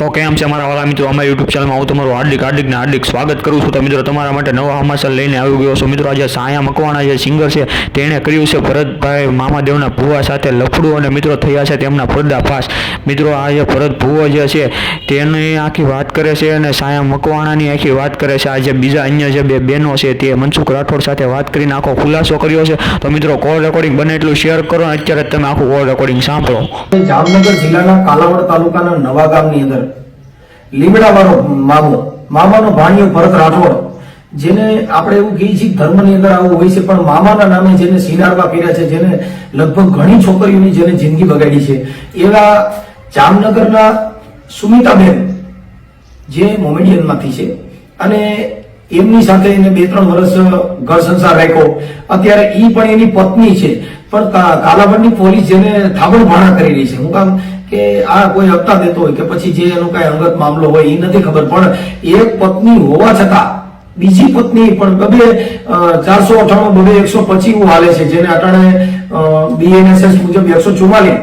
તો કેમ છે મારા વાલા મિત્રો, અમારી યુટ્યુબ ચેનલમાં હું તમારું હાર્દિક સ્વાગત કરું છું। તો મિત્રો તમારા માટે નવા સમાચાર લઈને આવી ગયો છું। મિત્રો આજે સાયા મકવાણા જે સિંગર છે તેણે કર્યું છે ભરતભાઈ મામાદેવના ભુવા સાથે લફડું અને મિત્રો થયા છે તેમના પર્દાફાશ। મિત્રો આ જે ભરત ભુવો જે છે તેની આખી વાત કરે છે અને સાયા મકવાણાની આખી વાત કરે છે। આજે બીજા અન્ય જે બે બહેનો છે તે મનસુખ રાઠોડ સાથે વાત કરીને આખો ખુલાસો કર્યો છે। તો મિત્રો કોલ રેકોર્ડિંગ બને એટલું શેર કરો અને અત્યારે તમે આખું કોલ રેકોર્ડિંગ સાંભળો। જામનગર જિલ્લાના કાલાવડ તાલુકાના નવા ગામની અંદર લીમડાવાળો મામાનો ભાણિયો ભરત રાઠોડ, જેને આપણે એવું કહીએ છીએ ધર્મની અંદર આવું હોય છે, પણ મામાના નામે જેને સિનારવા કર્યા છે, જેને લગભગ ઘણી છોકરીઓની જેને જિંદગી બગાડી છે, એવા જામનગરના સુમિતાબેન જે મોમેડિયનમાંથી છે અને એમની સાથે એને 2-3 વર્ષ ઘર સંસાર રાખ્યો। અત્યારે ઈ પણ એની પત્ની છે, પણ કાલાવડની પોલીસ જેને થાબડ ભાણા કરી રહી છે। હું કામ કે આ કોઈ હપ્તા દેતો હોય કે પછી જે એનો કઈ અંગત મામલો હોય એ નથી ખબર, પણ એક પત્ની હોવા છતાં બીજી પત્ની પણ 498 125 હાલે છે, જેને અટાણે BNSS મુજબ 144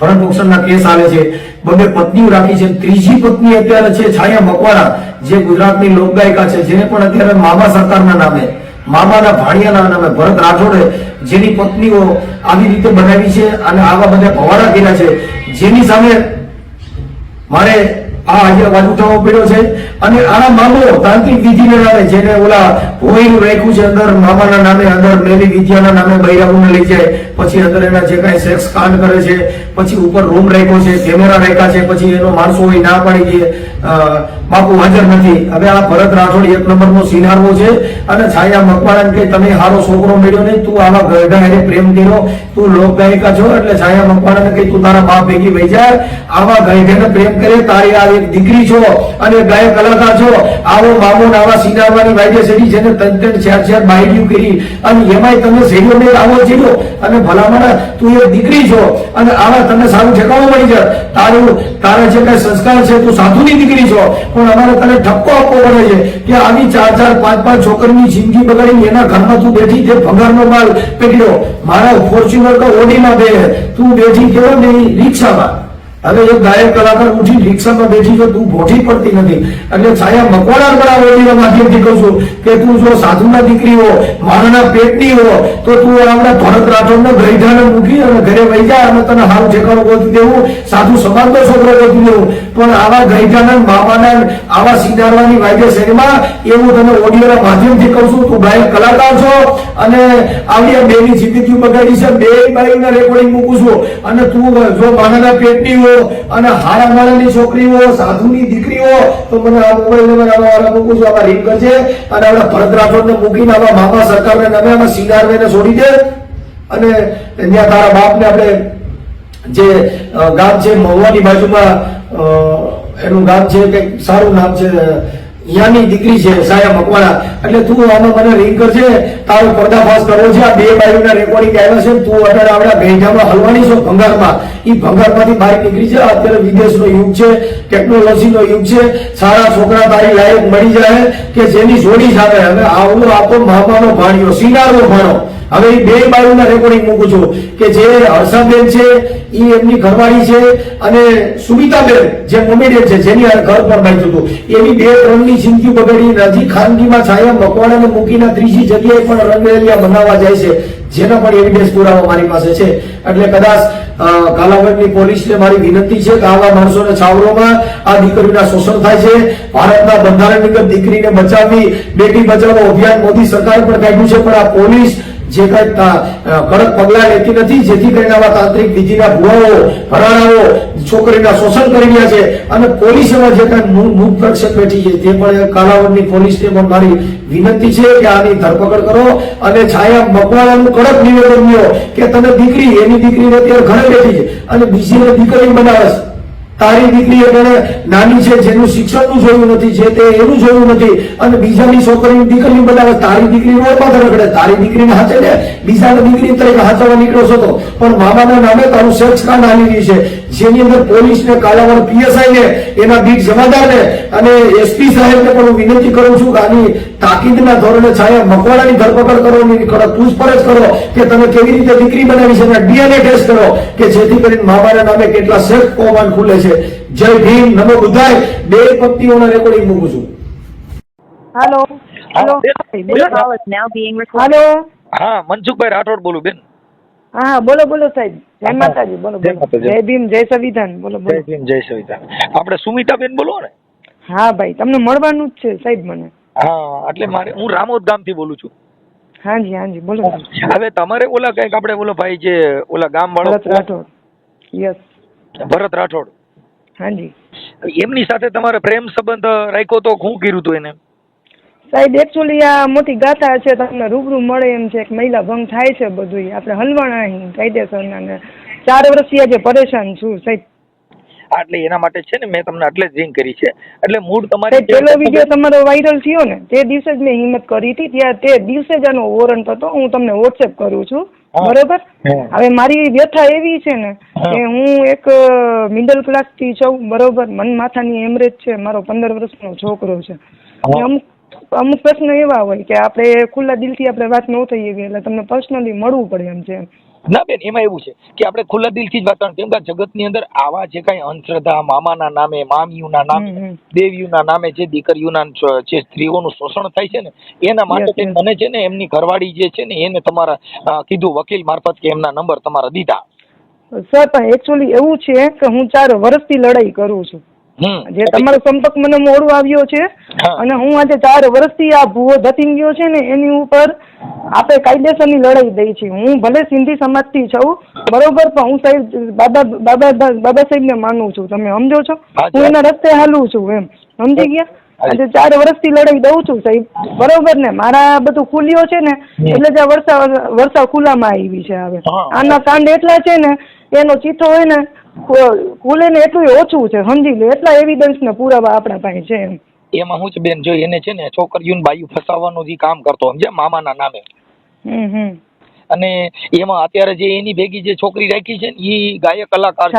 ભરણ પોષણના કેસ હાલે છે। 2 પત્નીઓ રાખી છે। ત્રીજી પત્ની અત્યારે છે છાયા મકવાણા, જે ગુજરાતની લોકગાયિકા છે, જેને પણ અત્યારે મામા સરકારના નામે, મામાના ભાણિયાના નામે ભરત રાઠોડે જેની પત્નીઓ આવી રીતે બનાવી છે અને આવા બધા ભવાડા કર્યા છે, જેની સામે મારે આ આજે અવાજ ઉઠાવવો પડ્યો છે। અને આ મામલો તાંત્રિક વિધિને નામે, જેને ઓલા ભોયનું રાખ્યું છે અંદર મામાના નામે, અંદર મેલી વિદ્યાના નામે બૈરાઓને લઈ જાય, પછી અંદર એના જે કાંઈ સેક્સ કાંડ કરે છે, પછી ઉપર રૂમ રાખ્યો છે, કેમેરા રાખ્યા છે, પછી એનો માણસો હોય ના પાડી દે બાપુ હાજર નથી। હવે આ ભરત રાઠોડ 1 નંબરનો સિનારવો છે અને છાયા મકવાણા કે તમે હારો છોકરો મળ્યો નહીં, તું આવા ગરડા પ્રેમ કર્યો, તું લોકગાયિકા છો એટલે છાયા મકવાણાને કહી તું તારા બાપ ભેગી વહી જાય, આવા ગરડાને પ્રેમ કરે, તારી આ એક દીકરી છો અને ગાયક કલાકાર છો, આવો મામો આવા સિનારવાની વાયદે સેડી જેને 3-4 બાયડીઓ કરી અને એમાંય તમે સેડીઓ ને આવો ચીડો અને ભલામણ તું એક દીકરી છો અને આવા તને સારું ઠેકાણું મળી જાય, તારા જે કઈ સંસ્કાર છે, તું સાધુની દીકરી છો, પણ અમારે તને ઠપકો આપવો પડે છે કે આવી 4-4 5-5 છોકરીની જિંદગી બગાડી એના ઘરમાં તું બેઠી જે ભગારનો માલ પકડ્યો, મારા ફોર્ચ્યુનર તો ઓડીમાં બે, તું બેઠી કેવો નહીં રિક્ષામાં। હવે એક ગાયક કલાકાર ઉઠી રિક્ષામાં બેઠી જો તું ભોઠી પડતી નથી, એટલે છાયા મકવાણા પણ આ ઓડીના માધ્યમથી કહું છું કે તું જો સાધુના દીકરી હો, મારાના પેટની હો, તો તું આપણા ભરત રાઠોડને ગઈઢાને મૂકી અને ઘરે વહી જા અને તને સારું ઠેકાણું ગોતી દેવું, સાધુ સમાજનો છોકરો ગોતી દેવું, પણ આવા ગઈઢાના મામાના આવા સિનારવાની વાયદેસરમાં એવું તને ઓડિયોના માધ્યમથી કહું છું, તું ગાયક કલાકાર છો અને આવી આ બેની જિંદગી બગાડી છે, 2 બાઈના રેકોર્ડિંગ મૂકું છું અને તું જો માનાના પેટની હો અને હારા માળાની છોકરીઓ, સાધુની દીકરીઓ, તો મને આ મોબાઈલ નંબર આવા મૂકું છું, આમાં રિંગ કરજે અને આપણા ભરત રાઠોડને મૂકીને આવા મામા સરકારને નામે આમાં સિનારવેને છોડી દે અને ત્યાં તારા બાપને આપણે જે ગામ છે મહુવાની બાજુમાં એનું ગામ છે કે સારું નામ છે, યાની દીકરી છે સાયા મકવાણા, એટલે તું આમાં મને રિંગ કરજે, તારો પર્દાફાશ કરવો છે। આ 2 બાયુના રેકોર્ડિંગ આવ્યા છે, તું અત્યારે આપણા ગઈઢામાં હલવાની છો ભંગારમાં, એ ભંગારમાંથી બહાર નીકળી છે। અત્યારે વિદેશનો યુગ છે, ટેકનોલોજીનો યુગ છે, સારા છોકરા તારી લાયક મળી જાય કે જેની જોડી સાથે હવે આવડો આપો મામાનો ભાણિયો સિનારવો ભાણો। હવે એ 2 બાયુના રેકોર્ડિંગ મૂકું છું કે જે હર્ષાબેન છે એ એમની ઘરવાળી છે અને સુમિતાબેન જે મોમેડિયન છે, જેની ઘર પર બાંધ્યું હતું, એવી 2-3ની જિંદગી બગાડી નજીક ખાનગીમાં છાયા મકવાણાને મૂકીને ત્રીજી જગ્યાએ પણ રંગરેલિયા બનાવવા જાય છે, જેના પણ એવિડન્સ પુરાવા મારી પાસે છે। એટલે કદાચ કાલાવડની પોલીસને મારી વિનંતી છે કે આવા માણસોને છાવરોમાં આ દીકરીના શોષણ થાય છે। ભારતના બંધારણની અંદર દીકરીને બચાવવી, બેટી બચાવો અભિયાન મોદી સરકારે પણ કાઢ્યું છે, પણ આ પોલીસ જે કઈ કડક પગલા લેતી નથી, જેથી કરીને આવા તાંત્રિક વિધિના ભુવાઓ, ભરાણાઓ છોકરીના શોષણ કરી રહ્યા છે અને પોલીસમાં જે કઈ મૂક રક્ષક બેઠી છે, તે પણ કાલાવડની પોલીસને પણ મારી વિનંતી છે કે આની ધરપકડ કરો અને છાયા મકવાણાનું કડક નિવેદન લ્યો કે તમે દીકરી, એની દીકરીને અત્યારે ઘરે બેઠી છે અને બીજીને દીકરી બનાવે છે, તારી દીકરી એટલે નાની છે, જેનું શિક્ષણનું જોયું નથી, જે તે એનું જોયું નથી અને બીજાની છોકરીની દીકરી બનાવે, તારી દીકરી રોડ રખડે, તારી દીકરીને હાથે ને બીજાની દીકરી તરીકે હાથવા નીકળ્યો છો, તો પણ મામાના નામે તારું સેક્સ કાંડ હાલી રહી છે, જેની અંદર પોલીસને, કાલાવડ PSI ને, એના બીટ જમાદારને અને SP સાહેબને પણ હું વિનંતી કરું છું કે આની તાકીદના ધોરણે છાયા મકવાણાની ધરપકડ કરવાની કડક પૂછપરછ કરો કે તમે કેવી રીતે દીકરી બનાવી છે, ડીએનએ ટેસ્ટ કરો કે જેથી કરીને મામાના નામે કેટલા સેફ કૌભાંડ ખુલે છે. જય ભીમ, નમો બુદ્ધાય. બે પંક્તિઓના રેકોર્ડિંગ મૂકું છું. હાલો હાલો Call is now being recorded. હાલો હા, મનસુખભાઈ રાઠોડ બોલું બેન. હા બોલો બોલો સાહેબ. જય માતાજી. બોલો જય બોલો. માતાજી. જય ભીમ, જય સંવિધાન. બોલો જય બોલો. ભીમ, જય સંવિધાન. આપણે સુમિતાબેન બોલો ને? હા ભાઈ, તમને મળવાનું જ છે સાહેબ મને. હા, એટલે હું રામોદ ગામથી બોલું છું. હાજી હાજી બોલો. હવે તમારે ઓલા કંઈક આપણે ઓલો ભાઈ જે ઓલા ગામ વાળો ભરત રાઠોડ. યસ. ભરત રાઠોડ, હાજી એમની સાથે તમારે પ્રેમ સંબંધ રાખ્યો તો શું કર્યું હતું એને? સાહેબ એકચ્યુઅલી આ મોટી ગાથા છે, તમને રૂબરૂ મળે એમ છે. એક મહિલા ભંગ થાય છે, બધું આપણે હલવાણા અહીં કાયદેસરના ને 4 વર્ષથી આજે પરેશાન છું સાહેબ. હા, એટલે એના માટે છે ને મેં તમને એટલે જ રિંગ કરી છે. એટલે મૂળ તમારી સાહેબ પેલો વિડીયો તમારો વાયરલ થયો ને તે દિવસે જ મેં હિંમત કરી હતી. ત્યાં તે દિવસે જ આનો વોરંટ હતો. હું તમને વોટ્સએપ કરું છું. હા. બરોબર. હા. હવે મારી વ્યથા એવી છે ને કે હું એક મિડલ ક્લાસ થી છું. બરોબર. મન માથાની હેમરેજ છે. મારો 15 વર્ષનો છોકરો છે. હા. અને અમુક પ્રશ્ન એવા હોય કે આપણે ખુલ્લા દિલથી આપણે વાત ન થઈ એવી, એટલે તમને પર્સનલી મળવું પડે એમ છે. ના બેન, એમાં એવું છે કે આપણે ખુલ્લા દિલથી જ વાત કરવાની. કેમ કે જગતની અંદર આવા જે કાંઈ અંધશ્રદ્ધા, મામાના નામે, મામીઓના નામે, દેવીઓના નામે જે દીકરીઓના જે સ્ત્રીઓનું શોષણ થાય છે ને એના માટે Yes, yes. મને છે ને એમની ઘરવાળી જે છે ને એને તમારા કીધું વકીલ મારફત કે એમના નંબર તમારા દીધા. સર પણ એકચ્યુઅલી એવું છે કે હું 4 વર્ષથી લડાઈ કરું છું. જે તમારો સંપર્ક મને મોડું આવ્યો છે હા. અને હું આજે 4 વર્ષથી આ ભૂવો ધતીંગ ગયો છે ને એની ઉપર આપણે કાયદેસરની લડાઈ દઈ છીએ. હું ભલે સિંધી સમાજથી છું, બરોબર, પણ હું સાહેબ બાબા સાહેબને માનું છું. તમે સમજો છો? હા, હું એના રસ્તે હાલું છું એમ. સમજી ગયા? આજે 4 વર્ષથી લડાઈ દઉં છું સાહેબ. બરોબર ને? મારા બધું ખુલ્યો છે ને એટલે જ આ વર્ષા ખુલ્લામાં આવી છે. હવે હા. આના કાંડ એટલા છે ને એનો ચીથો હોય ને ખુલે ને એટલું ઓછું છે. સમજી લે એટલા એવિડન્સ ને પુરાવા આપણા પાસે છે એમ. એમાં શું છે બેન, જો એને છે ને છોકરીઓને બાયું ફસાવવાનું જે કામ કરતો સમજે મામાના નામે, અને એમાં અત્યારે જે એની ભેગી જે છોકરી રાખી છે ને એ ગાયક કલાકાર છે.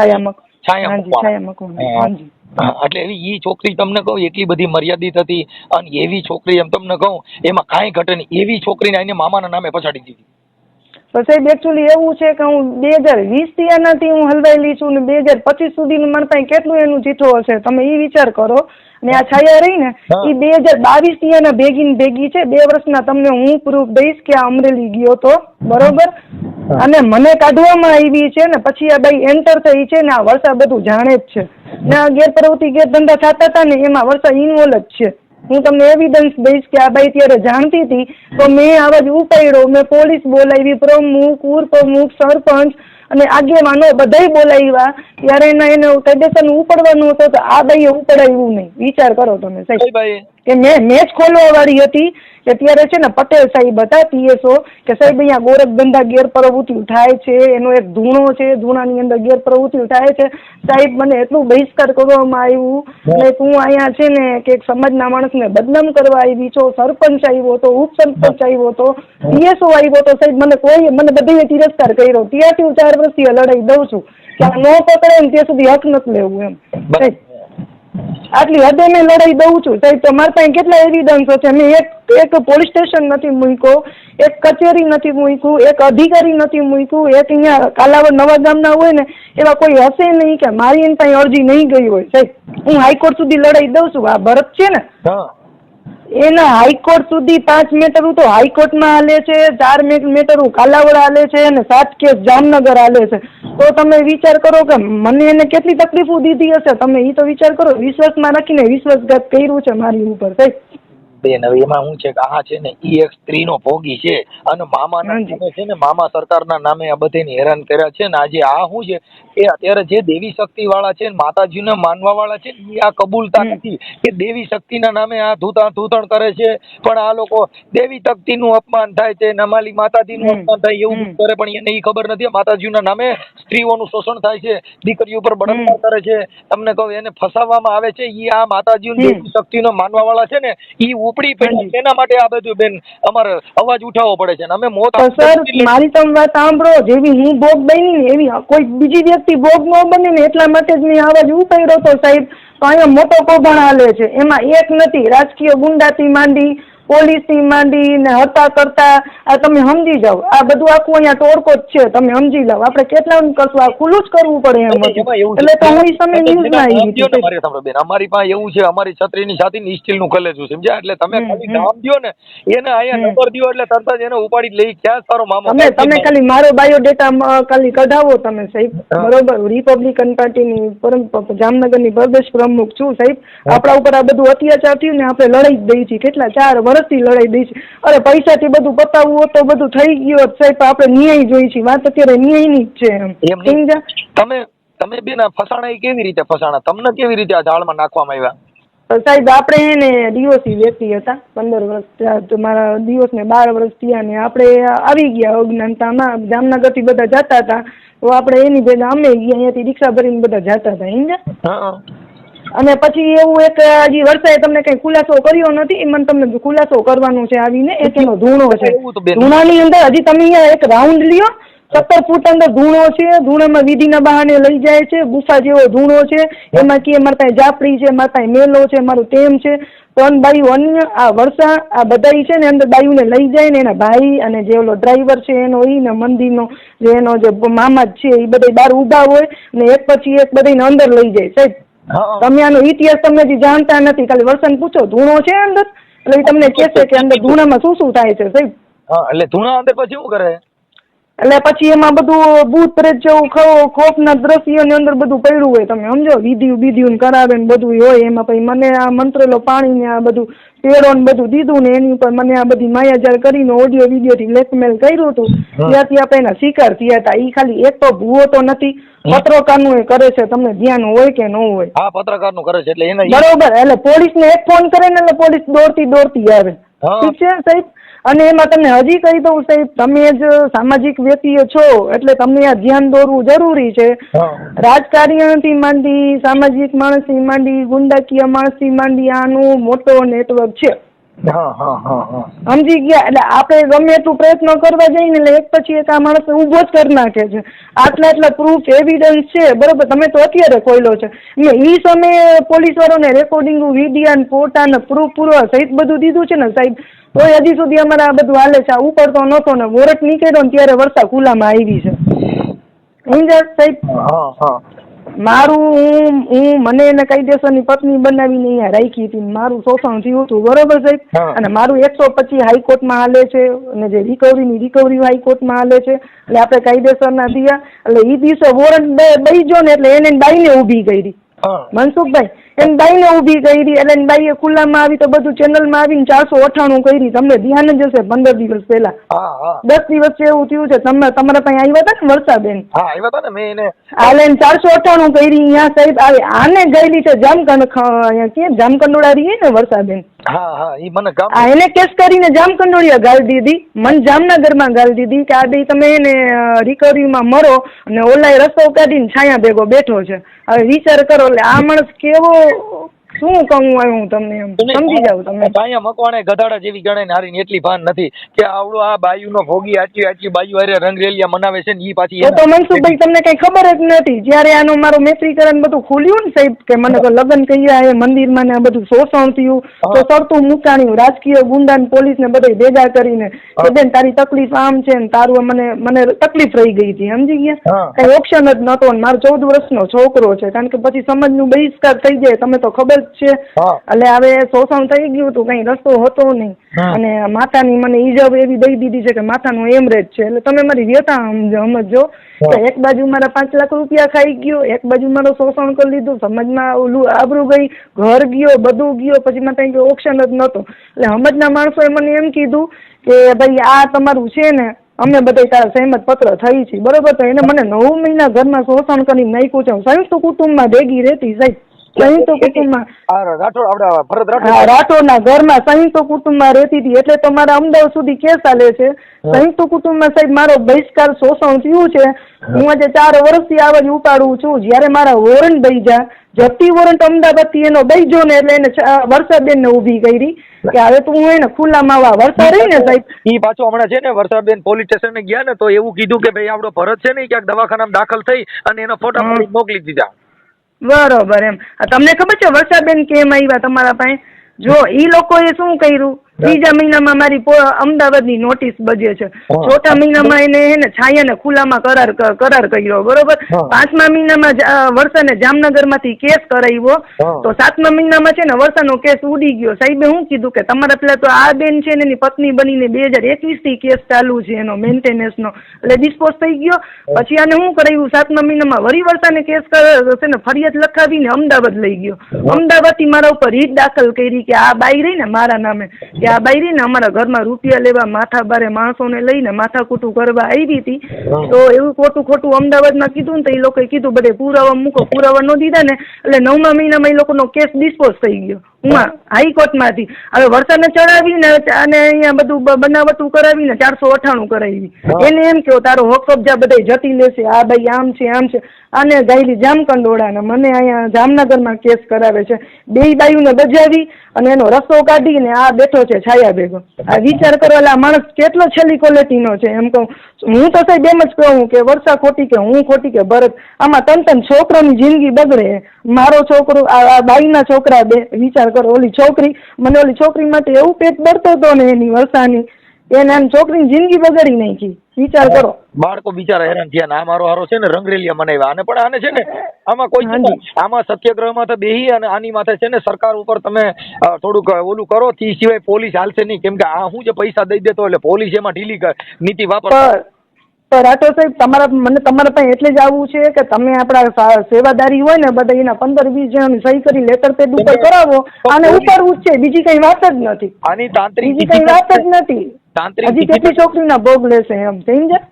છાયા મકવાણા. હાજી. એટલે એવી છોકરી તમને કહું એટલી બધી મર્યાદિત હતી, અને એવી છોકરી એમ તમને કહું એમાં કાંઈ ઘટે નહીં એવી છોકરીને એને મામાના નામે પછાડી દીધી. તો સાહેબ એકચ્યુઅલી એવું છે કે હું 2020 થી આનાથી હું હલવાયેલી છું ને 2025 સુધીનું મારા પાસે કેટલું એનું ચીઠો હશે તમે એ વિચાર કરો. અને આ છાયા રહી ને એ 2022 થી એના ભેગી છે. 2 વર્ષના તમને હું પ્રૂફ દઈશ કે આ અમરેલી ગયો તો, બરોબર, અને મને કાઢવામાં આવી છે ને પછી આ બાઈ એન્ટર થઈ છે ને આ વર્ષા બધું જાણે જ છે ને આ ગેરપ્રવૃત્તિ ગેરધંધા થતા હતા ને એમાં વર્ષા ઇન્વોલ્વ જ છે. હું તમને એવિડન્સ દઈશ કે આ બાઈ ત્યારે જાણતી હતી તો મેં આવાજ ઉપાડ્યો. મેં પોલીસ બોલાવી, પ્રમુખ, ઉપપ્રમુખ, સરપંચ અને આગેવાનો બધાય બોલાવ્યા. ત્યારે એને કાયદેસર ઉપડવાનું હતું તો આ બાઈએ ઉપડાવ્યું નહીં. વિચાર કરો તમે સાહેબ કે મેં જ ખોલવા વાળી હતી કે ત્યારે છે ને પટેલ સાહેબ હતા પીએસઓ કે સાહેબ અહીંયા ગોરખ ધંધા ગેરપ્રવૃત્તિ થાય છે, એનો એક ધૂણો છે, ધૂણાની અંદર ગેરપ્રવૃત્તિ થાય છે. સાહેબ મને એટલું બહિષ્કાર કરવામાં આવ્યું ને તું અહીંયા છે ને કે એક સમાજના માણસને બદનામ કરવા આવી છો. સરપંચ આવ્યો તો, ઉપસરપંચ આવ્યો તો, પીએસઓ આવ્યો તો, સાહેબ મને બધાએ તિરસ્કાર કર્યો. ત્યાંથી હું 4 વર્ષથી લડાઈ દઉં છું કે ન પકડે ને ત્યાં સુધી હક નથી લેવું એમ. સાહેબ આટલી હદે મેં લડાઈ દઉં છું સાહેબ. તો મારા પાસે કેટલા એવિડન્સો છે. મેં એક પોલીસ સ્ટેશન નથી મૂક્યો, એક કચેરી નથી મૂક્યું, એક અધિકારી નથી મૂક્યું, એક અહીંયા કાલાવડ નવા ગામના હોય ને એવા કોઈ હશે નહીં કે મારી એની પાસે અરજી નહીં ગઈ હોય સાહેબ. હું હાઈકોર્ટ સુધી લડાઈ દઉં છું. આ ભરત છે ને એના હાઈકોર્ટ સુધી 5 મેટર તો હાઈકોર્ટમાં હાલે છે, 4 મેટર કાલાવડ હાલે છે અને 7 કેસ જામનગર હાલે છે. તો તમે વિચાર કરો કે મને એને કેટલી તકલીફો દીધી હશે. તમે એ તો વિચાર કરો. વિશ્વાસમાં રાખીને વિશ્વાસઘાત કર્યું છે મારી ઉપર સાહેબ. બેન હવે એમાં શું છે કે આ છે ને એ એક સ્ત્રીનો ભોગી છે અને મામાના નામે છે ને મામા સરકારના નામે આ બધાને હેરાન કર્યા છે ને આજે આ શું છે કે અત્યારે જે દેવી શક્તિ વાળા છે ને માતાજીને માનવા વાળા છે એ આ કબૂલતા નથી કે દેવી શક્તિના નામે આ ધૂતણ કરે છે. પણ આ લોકો દેવી શક્તિનું અપમાન થાય છે, નમાલી માતાજીનું અપમાન થાય એવું કરે, પણ એને એ ખબર નથી માતાજીના નામે સ્ત્રીઓનું શોષણ થાય છે, દીકરીઓ ઉપર બળાત્કાર કરે છે. તમને કહું એને ફસાવવામાં આવે છે. એ આ માતાજીનું દેવી શક્તિનો માનવા વાળા છે ને એ ઉપડી પડે એના માટે આ બધું બેન અમારે અવાજ ઉઠાવવો પડે છે. અમે મોત સર મારી તમે વાત સાંભળો. જેવી હું ભોગ બની ને એવી કોઈ બીજી વ્યક્તિ ભોગ ન બને ને એટલા માટે જ મેં અવાજ ઉપાડ્યો હતો સાહેબ. તો અહીંયા મોટો કૌભાંડ હાલે છે. એમાં એક નથી રાજકીય ગુંડાથી માંડી પોલીસ થી માંડીને હતા કરતા આ તમે સમજી જાઓ, આ બધું આખું અહીંયા ટોળકો જ છે, તમે સમજી જાઓ. આપણે કેટલાનું કરશું, આ ખુલ્લું જ કરવું પડે એમ હતું. એટલે તો હું એ સમય ન્યૂઝમાં આવી હતી. મારે તમારે બેન અમારી પાસે એવું છે, અમારી છત્રીની છાતી સ્ટીલનું કલેજું સમજ્યા, એટલે તમે ખાલી નામ દો ને એને અહીંયા નંબર દો એટલે તરત જ એને ઉપાડી લઈ ક્યાં સારો મામો. તમે ખાલી મારો બાયોડેટા ખાલી કઢાવો તમે સાહેબ, બરોબર. રિપબ્લિકન પાર્ટીની જામનગરની પ્રદેશ પ્રમુખ છું સાહેબ. આપણા ઉપર આ બધું અત્યાચાર થયું ને આપણે લડાઈ જ દઈ છીએ, કેટલા 4 વર્ષથી લડાઈ દઈ છીએ. અરે પૈસાથી બધું પતાવવું હોત તો બધું થઈ ગયું સાહેબ. આપણે ન્યાય જોઈ છીએ, વાત અત્યારે ન્યાયની જ છે એમ સમજ્યા. તમે બેન ફસાણા કેવી રીતે ફસાણા, તમને કેવી રીતે આ જાળમાં નાખવામાં આવ્યા? સાહેબ આપણે એને ડીઓસી વ્યક્તિ હતા, 15 વર્ષ મારા દિવસને 12 વર્ષ થયા ને આપણે આવી ગયા અજ્ઞાનતામાં. જામનગરથી બધા જતા હતા તો આપણે એની ભેગા અમે ગયા, અહીંયાથી રિક્ષા ભરીને બધા જતા હતા સમજ્યા. અને પછી એવું એક હજી વર્ષાએ તમને કઈ ખુલાસો કર્યો નથી, એ મને તમને ખુલાસો કરવાનું છે આવીને. એક એનો ધૂણો છે, ધૂણાની અંદર હજી તમે અહીંયા એક રાઉન્ડ લ્યો, 17 ફૂટ અંદર ધૂણો છે. ધૂણામાં વિધિના બહાને લઈ જાય છે, ગુફા જેવો ધૂણો છે. એમાં કે મારા પાસે જાપડી છે, મારા પાસે મેલો છે, મારું તેમ છે. 3 બાયું અન્ય આ વર્ષા આ બધા છે ને અંદર બાયુને લઈ જાય ને એના ભાઈ અને જે ઓલો ડ્રાઈવર છે એનો ઈ ને મંદિરનો જે એનો જે મામા છે એ બધા બહાર ઊભા હોય ને એક પછી એક બધાને અંદર લઈ જાય સાહેબ. તમે આનો ઇતિહાસ તમે હજી જાણતા નથી, ખાલી વર્ષન પૂછો ધૂણો છે અંદર એટલે એ તમને કહેશે કે અંદર ધૂણામાં શું શું થાય છે સાહેબ. એટલે ધૂણા અંદર પછી શું કરે? એટલે પછી એમાં બધું ભૂત પ્રેત જેવું ખોફના દ્રશ્યોની અંદર બધું પડ્યું હોય, તમે સમજો. વિધિયું કરાવે ને બધું હોય એમાં. પછી મને આ મંત્રેલો પાણી ને આ બધું પેડો ને બધું દીધું ને એની ઉપર મને આ બધી માયાજાળ કરીને ઓડિયો વિડીયો થી બ્લેકમેલ કર્યું હતું. ત્યાંથી આપણે એના શિકાર થયા હતા. એ ખાલી એક તો ભૂવો તો નથી, પત્રકારનું એ કરે છે, તમને ધ્યાન હોય કે ન હોય. હા, પત્રકારનું કરે છે એટલે એને બરોબર. એટલે પોલીસને એક ફોન કરે ને એટલે પોલીસ દોડતી આવે, ઠીક છે સાહેબ. અને એમાં તમને હજી કહી દઉં સાહેબ, તમે જ સામાજિક વ્યક્તિઓ છો એટલે તમને આ ધ્યાન દોરવું જરૂરી છે. રાજકારણીથી માંડી, સામાજિક માણસથી માંડી, ગુંડાકીય માણસથી માંડી આનું મોટો નેટવર્ક છે. સમજી ગયા? એટલે આપણે ગમે એટલું પ્રયત્ન કરવા જઈએ ને એટલે એક પછી એક આ માણસ ઉભો જ કરી નાખે છે. આટલા પ્રૂફ એવિડન્સ છે બરોબર, તમે તો અત્યારે ખોલ્યો છે ને એ સમયે પોલીસ વાળોને રેકોર્ડિંગ વિડીયો ને ફોટા ને પ્રૂફ પૂરવા સહિત બધું દીધું છે ને સાહેબ. તો હજી સુધી અમારે આ બધું હાલે છે. આ ઉપર તો નહોતો ને વોરંટ નીકળ્યો ને ત્યારે વર્ષા ખુલ્લામાં આવી છે સાહેબ. મારું હું મને એને કાયદેસરની પત્ની બનાવીને અહીંયા રાખી હતી, મારું શોષણ થયું હતું બરોબર સાહેબ. અને મારું 125 હાઈકોર્ટમાં હાલે છે અને જે રિકવરી હાઈકોર્ટમાં હાલે છે. એટલે આપણે કાયદેસરના થયા એટલે એ દિવસે વોરંટ દઈ જો ને એટલે એને બાઈને ઊભી કરી મનસુખભાઈ, એની બાઈને ઊભી કરી એટલે એની બાઈએ ખુલ્લામાં આવી તો બધું ચેનલમાં આવીને 498 કરી. તમને ધ્યાન જ હશે 15 દિવસ પહેલા 10 દિવસ એવું થયું છે. તમારા પાસે આવ્યા હતા ને વર્ષાબેન? હા આવ્યા હતા ને, મેં એને હાલે 498 કરી અહીંયા સાહેબ. આવે આને ગયેલી છે જામકંડોળા રહી ને વર્ષાબેન. ઈ મને એને કેસ કરીને જામકંડોળિયા ગાળી દીધી, મને જામનગરમાં ગાળી દીધી કે આ બે તમે એને રિકવરીમાં મરો અને ઓલાએ રસ્તો કાઢીને છાયા ભેગો બેઠો છે. હવે વિચાર કરો એટલે આ માણસ કેવો, શું કહું આવ્યું તમને એમ સમજી જાવ તમે. અહીંયા મકવાણે ગધાડા જેવી ગણાય નારી એટલી ભાન નથી કે આવડું આ બાયુનો ભોગી આટલી બાયુ હારે રંગરેલિયા મનાવે છે ને ઈ પાછી તો મનસુખભાઈ તમને કઈ ખબર જ નથી. જયારે આનું મારું મેત્રીકરણ બધું ખુલ્યું ને સાહેબ કે મને તો લગ્ન કર્યા એ મંદિરમાં ને બધું શોષણ થયું તો સરતું મુકાણ્યું રાજકીય ગુંડા ને પોલીસ ને બધા ભેગા કરીને કે બેન તારી તકલીફ આમ છે ને તારું મને તકલીફ રહી ગઈ હતી સમજી ગયા. કઈ ઓપ્શન જ નતો. મારો 14 વર્ષનો છોકરો છે, કારણ કે પછી સમાજનું બહિષ્કાર થઈ જાય તમને તો ખબર છે. એટલે હવે શોષણ થઈ ગયું હતું, કઈ રસ્તો હતો નહીં. અને માતાની મને ઈજબ એવી દઈ દીધી છે કે માતાનું એમરેજ છે. એટલે તમે મારી વ્યથા સમજો. એક બાજુ મારા 5 લાખ રૂપિયા ખાઈ ગયો, એક બાજુ મારો શોષણ કરી લીધું, સમાજમાં ઓલું આબરૂ ગઈ, ઘર ગયો, બધું ગયો, પછી મારે કઈ ઓપ્શન જ નતો. એટલે સમાજના માણસોએ મને એમ કીધું કે ભાઈ આ તમારું છે ને અમે બધા તારા સહેમત પત્ર થઈ છે બરોબર. તો એને મને 9 મહિના ઘરમાં શોષણ કરીને નાખ્યું છે. સંયુક્ત કુટુંબમાં ભેગી રહેતી સાહેબ, સંયુક્ત કુટુંબમાં રાઠોડના ઘરમાં સંયુક્ત કુટુંબમાં રહેતી હતી. એટલે તો મારા અમદાવાદ સુધી કેસ ચાલે છે. સંયુક્ત કુટુંબમાં સાહેબ મારો બહિષ્કાર શોષણ થયું છે. હું આજે 4 વર્ષથી આવાજ ઉપાડું છું. જયારે મારા વોરંટ બઈજા જપ્તી વોરંટ અમદાવાદ થી એનો બઈજો ને એટલે એને વર્ષાબેન ને ઉભી કરી કે હવે તું એને ખુલ્લામાં વર્ષા રહી ને સાહેબ. ઈ પાછું હમણાં છે ને વર્ષાબેન પોલીસ સ્ટેશન ગયા ને તો એવું કીધું કે ભાઈ આપણો ભરત છે ને ક્યાંક દવાખાનામાં દાખલ થઈ અને એનો ફોટા મોકલી દીધા. બરોબર. એમ તમને ખબર છે વર્ષાબેન કેમ આવ્યા તમારા પાસે? જો ઈ લોકોએ શું કર્યું ત્રીજા મહિનામાં મારી અમદાવાદની નોટિસ બજે છે, ચોથા મહિનામાં એને હે ને છાયાને ખુલ્લામાં કરાર કર્યો, બરોબર. પાંચમા મહિનામાં વર્ષાને જામનગરમાંથી કેસ કરાવ્યો, તો સાતમા મહિનામાં છે ને વર્ષાનો કેસ ઉડી ગયો. સાહેબે શું કીધું કે તમારા પેલા તો આ બેન છે ને એની પત્ની બનીને 2021 થી કેસ ચાલુ છે એનો મેન્ટેનન્સનો, એટલે ડિસ્પોઝ થઈ ગયો. પછી આને શું કરાવ્યું, સાતમા મહિનામાં વળી વર્ષાને કેસ છે ને ફરિયાદ લખાવીને અમદાવાદ લઈ ગયો. અમદાવાદથી મારા ઉપર રીટ દાખલ કરી કે આ બાઈ રહી ને મારા નામે, કે આ બાઈ રહી ને અમારા ઘરમાં રૂપિયા લેવા માથા બારે માણસોને લઈને માથાકૂટું કરવા આવી હતી. તો એવું ખોટું અમદાવાદમાં કીધું ને તો એ લોકોએ કીધું બધે પુરાવા મૂકો, પુરાવા ન દીધા ને એટલે 9મા મહિનામાં એ લોકોનો કેસ ડિસ્પોઝ થઈ ગયો હાઈકોર્ટમાંથી. હવે વર્ષાને ચડાવીને અને અહીંયા બધું બનાવટું કરાવીને 498 કરાવી. એને એમ કે તારો હક કબજા બધા જતી લેશે, આ ભાઈ આમ છે આમ છે. આને ગાયલી જામકંડોળાને મને અહીંયા જામનગરમાં કેસ કરાવે છે. બે બાયુને બજાવી અને એનો રસ્તો કાઢીને આ બેઠો છે છાયા ભેગો. આ વિચાર કરો, આ માણસ કેટલો છેલ્લી ક્વોલિટીનો છે. એમ કહું હું તો સાહેબ એમ જ કહું કે વર્ષા ખોટી કે હું ખોટી કે ભરત, આમાં ત્રણ છોકરાની જિંદગી બગડે. મારો છોકરો, આ બાઈના છોકરા બે, વિચાર કરો. ઓલી છોકરી, મને ઓલી છોકરી માટે એવું પેટ બળતો હતો ને એની વર્ષાની, એને આમ છોકરીની જિંદગી બગાડી નાખી. વિચાર કરો. બાળકો બિચારા હેરાન થયા ને આ મારો હારો છે ને રંગરેલિયા મનાવ્યા. આને પણ આને છે ને આમાં કોઈ આમાં સત્યાગ્રહમાં તો બેહી અને આની માથે છે ને સરકાર ઉપર તમે થોડુંક ઓલું કરો, તે સિવાય પોલીસ હાલશે નહીં. કેમ કે આ હું જે પૈસા દઈ દેતો એટલે પોલીસ એમાં ઢીલી નીતિ વાપરશે. રાઠોડ સાહેબ, મને તમારા પાસે એટલે જ આવવું છે કે તમે આપણા સેવાદારી હોય ને બધા એના 15-20 જણાની સહી કરી લેટર પેડ ઉપર કરાવો અને ઉપર છે. બીજી કઈ વાત જ નથી. આની તાંત્રિક બીજી કઈ વાત જ નથી. હજી કેટલી છોકરીના ભોગ લેશે એમ સમજે.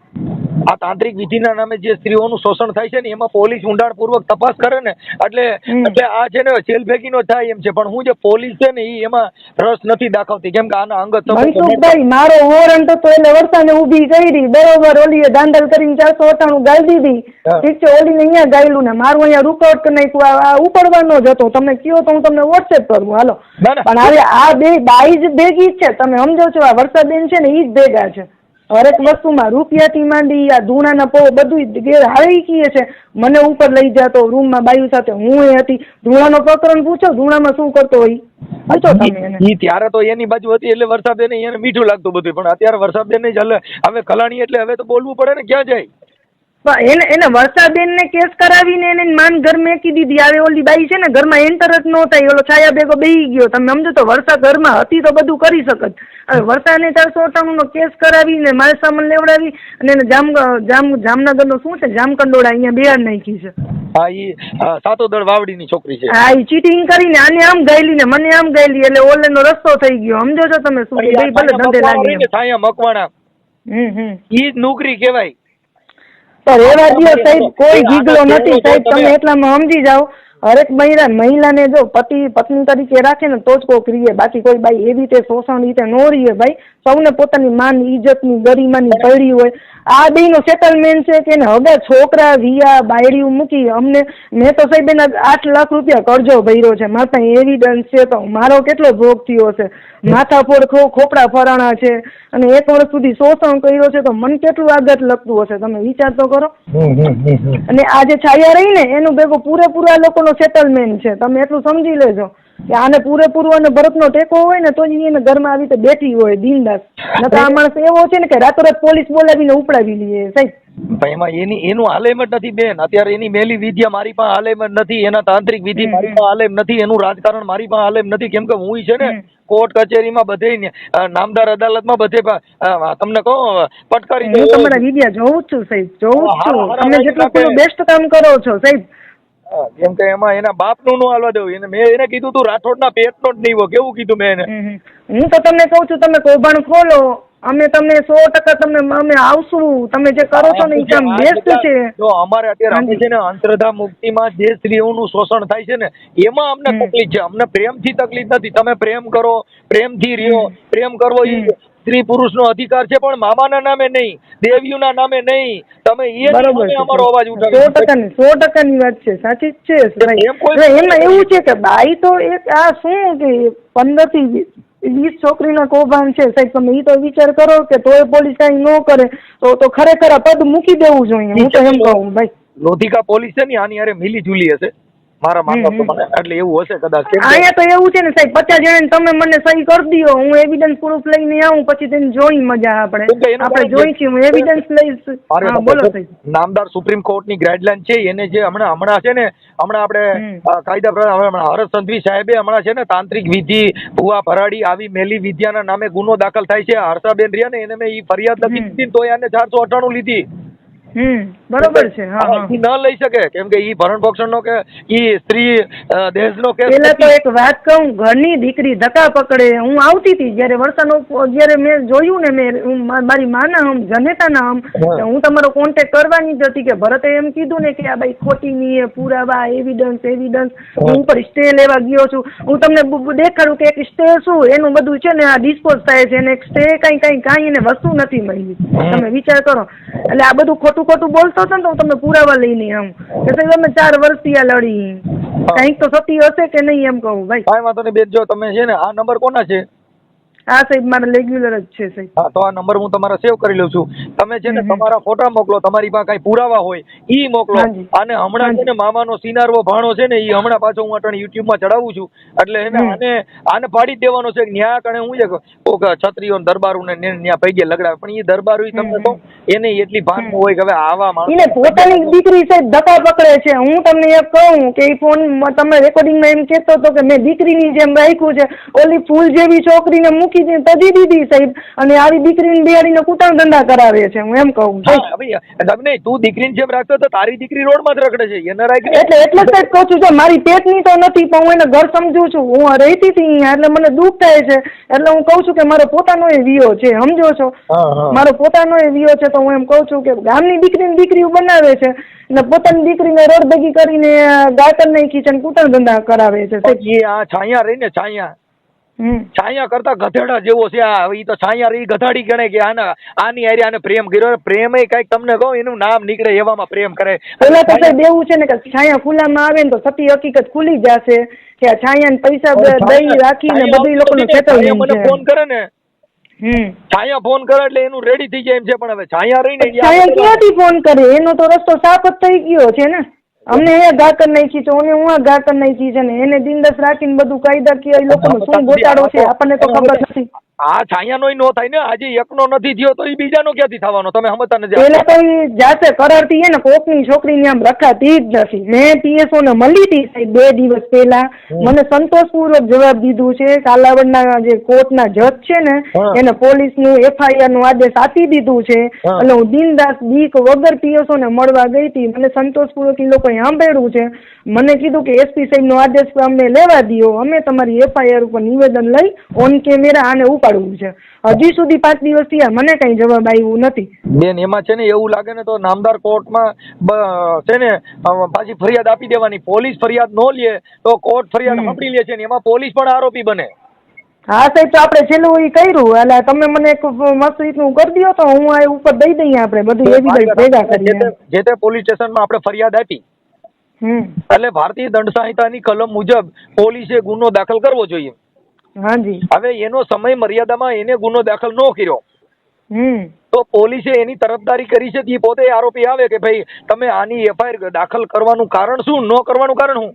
આ તાંત્રિક વિધિના નામે જે સ્ત્રીઓનું શોષણ થાય છે ને એમાં પોલીસ ઊંડાણપૂર્વક તપાસ કરે ને એટલે આ છે ને જેલ ભેગીનો થાય એમ છે. પણ હું જે પોલીસ છે ને એ એમાં રસ નથી દાખવતી. કેમ કે આના અંગત મનસુખભાઈ, મારો વોરંટ હતો એટલે વર્ષાને ઊભી કરી બરોબર. ઓલીએ દાંડલ કરીને 498 ગાળી દીધી, ઠીક છે. ઓલીને અહીંયા ગાયલું ને મારું અહીંયા રૂકઆઉટ કરી નાખ્યું. આ ઉપડવાનો જ હતો. તમે કયો તો હું તમને વોટ્સએપ કરું, હાલો. પણ હવે આ બે બાઈ જ ભેગી જ છે. તમે સમજો છો, આ વર્ષાબેન છે ને એ જ ભેગા છે હરેક વસ્તુમાં. રૂપિયાથી માંડી આ ધૂણાના પો બધું ગેર હારી કીએ છે. મને ઉપર લઈ જતો રૂમમાં બાયુ સાથે, હું એ હતી. ધૂણાનો પ્રકરણ પૂછો, ધૂણામાં શું કરતો હોય પૂછો તમે એને. ત્યારે તો એની બાજુ હતી એટલે વર્ષાબેન એને મીઠું લાગતું બધું. પણ અત્યારે વર્ષાબેન જ હવે કલાણી એટલે હવે તો બોલવું પડે ને, ક્યાં જાય. એને વર્ષાબેન ને કેસ કરાવીને એને માન ઘર મેકી દીધી. આવે ઓલી બાઈ છે ને ઘરમાં એન્ટર જ ન થાય, ઓલો છાયા ભેગો બેહી ગયો. તમે સમજો તો વર્ષા ઘરમાં હતી તો બધું કરી શકત. હવે વર્ષાને 498 નો કેસ કરાવીને માલ સામાન લેવડાવી અને એને જામનગર નો શું છે જામકંડોળા અહીંયા બિહાર નાખી છે. હા, ઈ સાતોદળ વાવડીની છોકરી છે. હા, ઈ ચીટિંગ કરીને આને આમ ગાયલી ને મને આમ ગાયલી એટલે ઓલેનો રસ્તો થઈ ગયો. સમજો છો તમે શું? ભલે ધંધે લાગી છાયા મકવાણા, ઈ જ નોકરી કહેવાય. પણ એવા દિવસ સાહેબ કોઈ ગીગલો નથી સાહેબ. તમે એટલામાં સમજી જાઓ. હરેક મહિલાને જો પત્ની તરીકે રાખે ને તો જ કોક રીએ, બાકી કોઈ બાઈ એવી રીતે શોષણ રીતે નો રીએ. ભાઈ સૌને પોતાની માન ઇજ્જતની ગરિમાની પડી હોય. આ બેયનો સેટલમેન્ટ છે કે હવે છોકરા વિયા બાયડીયું મૂકી અમને. મેં તો સાહેબ એના 8 લાખ રૂપિયા કરજો ભર્યો છે. મારા પાસે એવિડન્સ છે. તો મારો કેટલો ભોગ થયો છે. માથાફોડ ખોપડા ફરાણા છે અને 1 વર્ષ સુધી શોષણ કર્યો છે. તો મને કેટલું આઘાત લગતું હશે, તમે વિચાર તો કરો. અને આ જે છાયા રહી ને એનું ભેગું પૂરેપૂરા લોકોનો સેટલમેન્ટ છે. તમે એટલું સમજી લેજો કે આને પૂરેપૂરું અને ભરતનો ટેકો હોય ને તો જ એને ઘરમાં આવી રીતે બેઠી હોય બિંદાસ. નકર આ માણસ એવો છે ને કે રાતોરાત પોલીસ બોલાવીને ઉપડાવી લઈએ સાહેબ. એમાં એનું હાલેમ જ નથી બેન. અત્યારે એની મેલી વિદ્યા મારી પાસે હાલેમ જ નથી, એના તાંત્રિક વિધિ મારી પાસે હાલેમ નથી, એનું રાજકારણ મારી પાસે હાલેમ નથી. કેમ કે હું છે ને કોર્ટ કચેરીમાં બધે નામદાર અદાલતમાં બધે તમને કહું પટકારી હું તમારા વિડિયા જોઉં જ છું સાહેબ, જોઉં જ છું. તમે જેટલું બેસ્ટ કામ કરો છો સાહેબ. કેમ કે એમાં એના બાપનું નો હાલવા દેવું. એને મેં એને કીધું તું રાઠોડના પેટનો જ નહીં હો. કેવું કીધું મેં એને? હું તો તમને કહું છું તમે કૌભાંડ ખોલો, અમે તમને 100% અમે આવશું. તમે જે કરો છો ને એ કામ બેસ્ટ છે. જો અમારે અત્યારે છે ને અંતરધા મુક્તિમાં જે સ્ત્રીઓનું શોષણ થાય છે ને એમાં અમને તકલીફ છે. અમને પ્રેમથી તકલીફ નથી. તમે પ્રેમ કરો, પ્રેમથી રહ્યો. પ્રેમ કરવો એ સ્ત્રી પુરુષનો અધિકાર છે, પણ મામાના નામે નહીં, દેવીઓના નામે નહીં. તમે એ અમારો અવાજ ઉઠાવો. 100% ની વાત છે, સાચી જ છે. એમાં એવું છે કે બાઈ તો એક આ શું કે 15 થી 20 છોકરીના કૌભાંડ છે સાહેબ. તમે એ તો વિચાર કરો કે તોય પોલીસ કઈ ન કરે તો ખરેખર આ પદ મૂકી દેવું જોઈએ. હું તો એમ કહું ભાઈ. લોધિકા પોલીસ છે ને આની હારે મિલી જુલી હશે. મારા મામા તો મને એટલે એવું હશે કદાચ કેમ કે અહીંયા તો એવું છે ને સાહેબ 50 જણાને તમે મને સહી કરી દો, હું એવિડન્સ પ્રૂફ લઈને આવું, પછી તેને જોઈ મજા આપણે જોઈ છીએ, હું એવિડન્સ લઈશ. હા બોલો સાહેબ. નામદાર સુપ્રીમ કોર્ટની ગાઈડલાઈન છે એને જે હમણાં છે ને આપણે કાયદા પ્રમાણે હર્ષ સંઘવી સાહેબે હમણાં છે ને તાંત્રિક વિધિ ભુવા ભરાડી આવી મેલી વિદ્યાના નામે ગુનો દાખલ થાય છે. હર્ષાબેન રહ્યા ને એને મેં ઈ ફરિયાદ લખી દીધી તો એને 498 લીધી. બરોબર છે. હા ઈ ન લઈ શકે કેમ કે ઈ ભરણ પોષણનો કે ઈ સ્ત્રી દહેજનો કેસ. પેલા તો એક વાત કહું, ઘરની દીકરી ધક્કા પકડે. હું આવતી હતી જયારે વરસાદનો, જયારે મેં જોયું ને, મારી માના હમ જનેતાના હમ, હું તમારો કોન્ટેક્ટ કરવાની જ હતી કે ભરતે એમ કીધું ને કે આ ભાઈ ખોટી ની પુરાવા એવિડન્સ હું ઉપર સ્ટે લેવા ગયો છું. હું તમને દેખાડું કે એક સ્ટે શું એનું બધું છે ને આ ડિસ્પોઝ થાય છે, અને એક સ્ટે કઈ એને વસ્તુ નથી મળી. તમે વિચાર કરો. એટલે આ બધું ખોટું બોલતો હતો ને તો હું તમને પુરાવા લઈને આવું કે તમે 4 વર્ષથી આ લડી કઈક તો સત્ય હશે કે નહીં એમ કહું ભાઈ. કાંઈ વાંધો નહીં બેન, જો તમે છે ને આ નંબર કોના છે? હા સાહેબ મારા રેગ્યુલર જ છે સાહેબ. હા તો આ નંબર હું તમારા સેવ કરી લઉં છું. તમે છે ને તમારા ફોટા મોકલો, તમારી પાસે કઈ પુરાવા હોય ઈ મોકલો. અને હમણાં છે ને મામાનો સિનારવો ભાણો છે ને ઈ હમણાં પાછો હું અટાણે YouTube માં ચડાવું છું, એટલે એને આને પાડી દેવાનો છે. ન્યા કણે હું છે કોક છત્રીઓ દરબારું ને ન્યા પૈગે લગડાવે, પણ ઈ દરબારું તમને કહું એને એટલી ભાન હોય કે હવે આવા માણસ એને પોતાની દીકરી સાહેબ ધક્કા પકડે છે. હું તમને એમ કહું કે ઈ ફોન તમે રેકોર્ડિંગમાં એમ કહેતો હતો કે મેં દીકરીની જેમ રાખ્યું છે, ઓલી ફૂલ જેવી છોકરીને મૂકી તજી દીધી સાહેબ, અને આવી દીકરીને બિહારીને કુટાણ ધંધા કરાવે છે. હું એમ કહું નહીં, તું દીકરીને જેમ રાખતો તો તારી દીકરી રોડમાં જ રખડે છે એને રાખી. એટલે સાહેબ કહું છું, જો મારી પેટની તો નથી પણ હું એને ઘર સમજુ છું. હું રહેતી હતી અહીંયા એટલે મને દુઃખ થાય છે, એટલે હું કહું છું કે મારો પોતાનો એ વિયો છે, સમજો છો? મારો પોતાનો એ વિયો છે, તો હું એમ કહું છું કે ગામની દીકરીને દીકરીઓ બનાવે છે ને પોતાની દીકરીને રોડ ભેગી કરીને ગાતર નાખી છે, કુટાણ ધંધા કરાવે છે. આ છાયા રહીને છાયા કરતા ગધેડા જેવો છે. આ ઈ તો છાયા રહી ગધાડી ગણે કે આની હારે આને પ્રેમ કર્યો. પ્રેમ એ કઈક તમને કહું એનું નામ નીકળે એવામાં પ્રેમ કરે. પેલા તો સાહેબ એવું છે ને કે છાયા ખુલ્લામાં આવે ને તો સતી હકીકત ખુલી જશે કે આ છાયાને પૈસા દઈ રાખીને બધું લોકોને સેટલમેન્ટ છે. ફોન કરે ને છાયા ફોન કરે એટલે એનું રેડી થઈ જાય એમ છે, પણ હવે છાયા રહીને છાયા ક્યાંથી ફોન કરે? એનો તો રસ્તો સાફ જ થઈ ગયો છે ને. અમને અહીંયા ગા કરી નાખી છે, હું આ ગા કરી નાખી છે ને એને દિનદસ રાખીને બધું કાયદાકીય એ લોકોનો શું ગોટાળો છે આપણને તો ખબર નથી. આ છાયાનો નો થાય ને, આજે એકનો નથી થયો તો એ બીજાનો ક્યાંથી થવાનો? તમે સમજતા નથી. પેલા તો એ જાતે કરારતી હે ને કોકની છોકરીને આમ રખાતી જ નથી. મેં પીએસઓ ને મળી હતી સાહેબ 2 દિવસ પહેલા, મને સંતોષપૂર્વક જવાબ દીધું છે. કાલાવડના જે કોર્ટના જજ છે ને એને પોલીસનું FIR નું આદેશ આપી દીધું છે. એટલે હું બિનદાસ બીક વગર પીએસઓ ને મળવા ગઈ હતી. મને સંતોષપૂર્વક એ લોકોએ સાંભળ્યું છે. મને કીધું કે SP સાહેબ નો આદેશ અમને લેવા દો, અમે તમારી FIR ઉપર નિવેદન લઈ ઓન કેમેરા આને ઉપાડવું છે. હજી સુધી 5 દિવસ થયા મને કઈ જવાબ આવ્યું નથી. બેન એમાં છે ને એવું લાગે ને તો નામદાર કોર્ટમાં છે ને પાછી ફરિયાદ આપી દેવાની. પોલીસ ફરિયાદ નો લે તો કોર્ટ ફરિયાદ સાંભળી લે છે ને એમાં પોલીસ પણ આરોપી બને. હા સાહેબ તો આપણે છેલ્લું એ કર્યું, એટલે તમે મને એક મસ્ત રીતનું કરી દો તો હું આ ઉપર દઈ દઈએ આપણે બધું એવિડન્સ ભેગા કરીએ. જે તે પોલીસ સ્ટેશનમાં આપણે ફરિયાદ આપી એટલે ભારતીય દંડ સંહિતાની કલમ મુજબ પોલીસે ગુનો દાખલ કરવો જોઈએ. હાજી. હવે એનો સમય મર્યાદામાં એને ગુનો દાખલ ન કર્યો તો પોલીસે એની તરફદારી કરી છે. એ પોતે આરોપી આવે કે ભાઈ તમે આની FIR દાખલ કરવાનું કારણ શું, ન કરવાનું કારણ શું?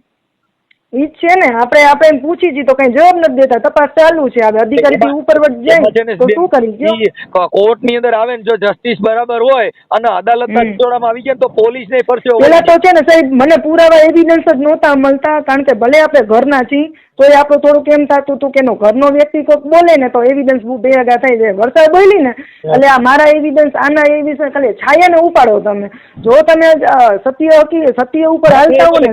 ઈ જ છે ને. આપણે પૂછી છીએ તો કઈ જવાબ નથી દેતા. તપાસ ચાલુ છે. હવે અધિકારી ઉપર જાય તો શું કરી? કોર્ટ ની અંદર આવે ને જો જસ્ટિસ બરાબર હોય અને અદાલતના નિચોડામાં આવી ગયા તો પોલીસ ને પડશે. પેલા તો છે ને સાહેબ મને પુરાવા એવિડન્સ જ નહોતા મળતા, કારણ કે ભલે આપણે ઘરના છીએ તો એ આપણું થોડુંક એમ થતું હતું કે એનો ઘરનો વ્યક્તિ કોઈક બોલે ને તો એવિડન્સ ભેગા થઈ જાય. વરસાદ બોલી ને એટલે આ મારા એવિડન્સ આના એવિડન્સ ખાલી છાયાને ઉપાડો તમે. જો તમે સત્ય ઉપર હાલતા હો ને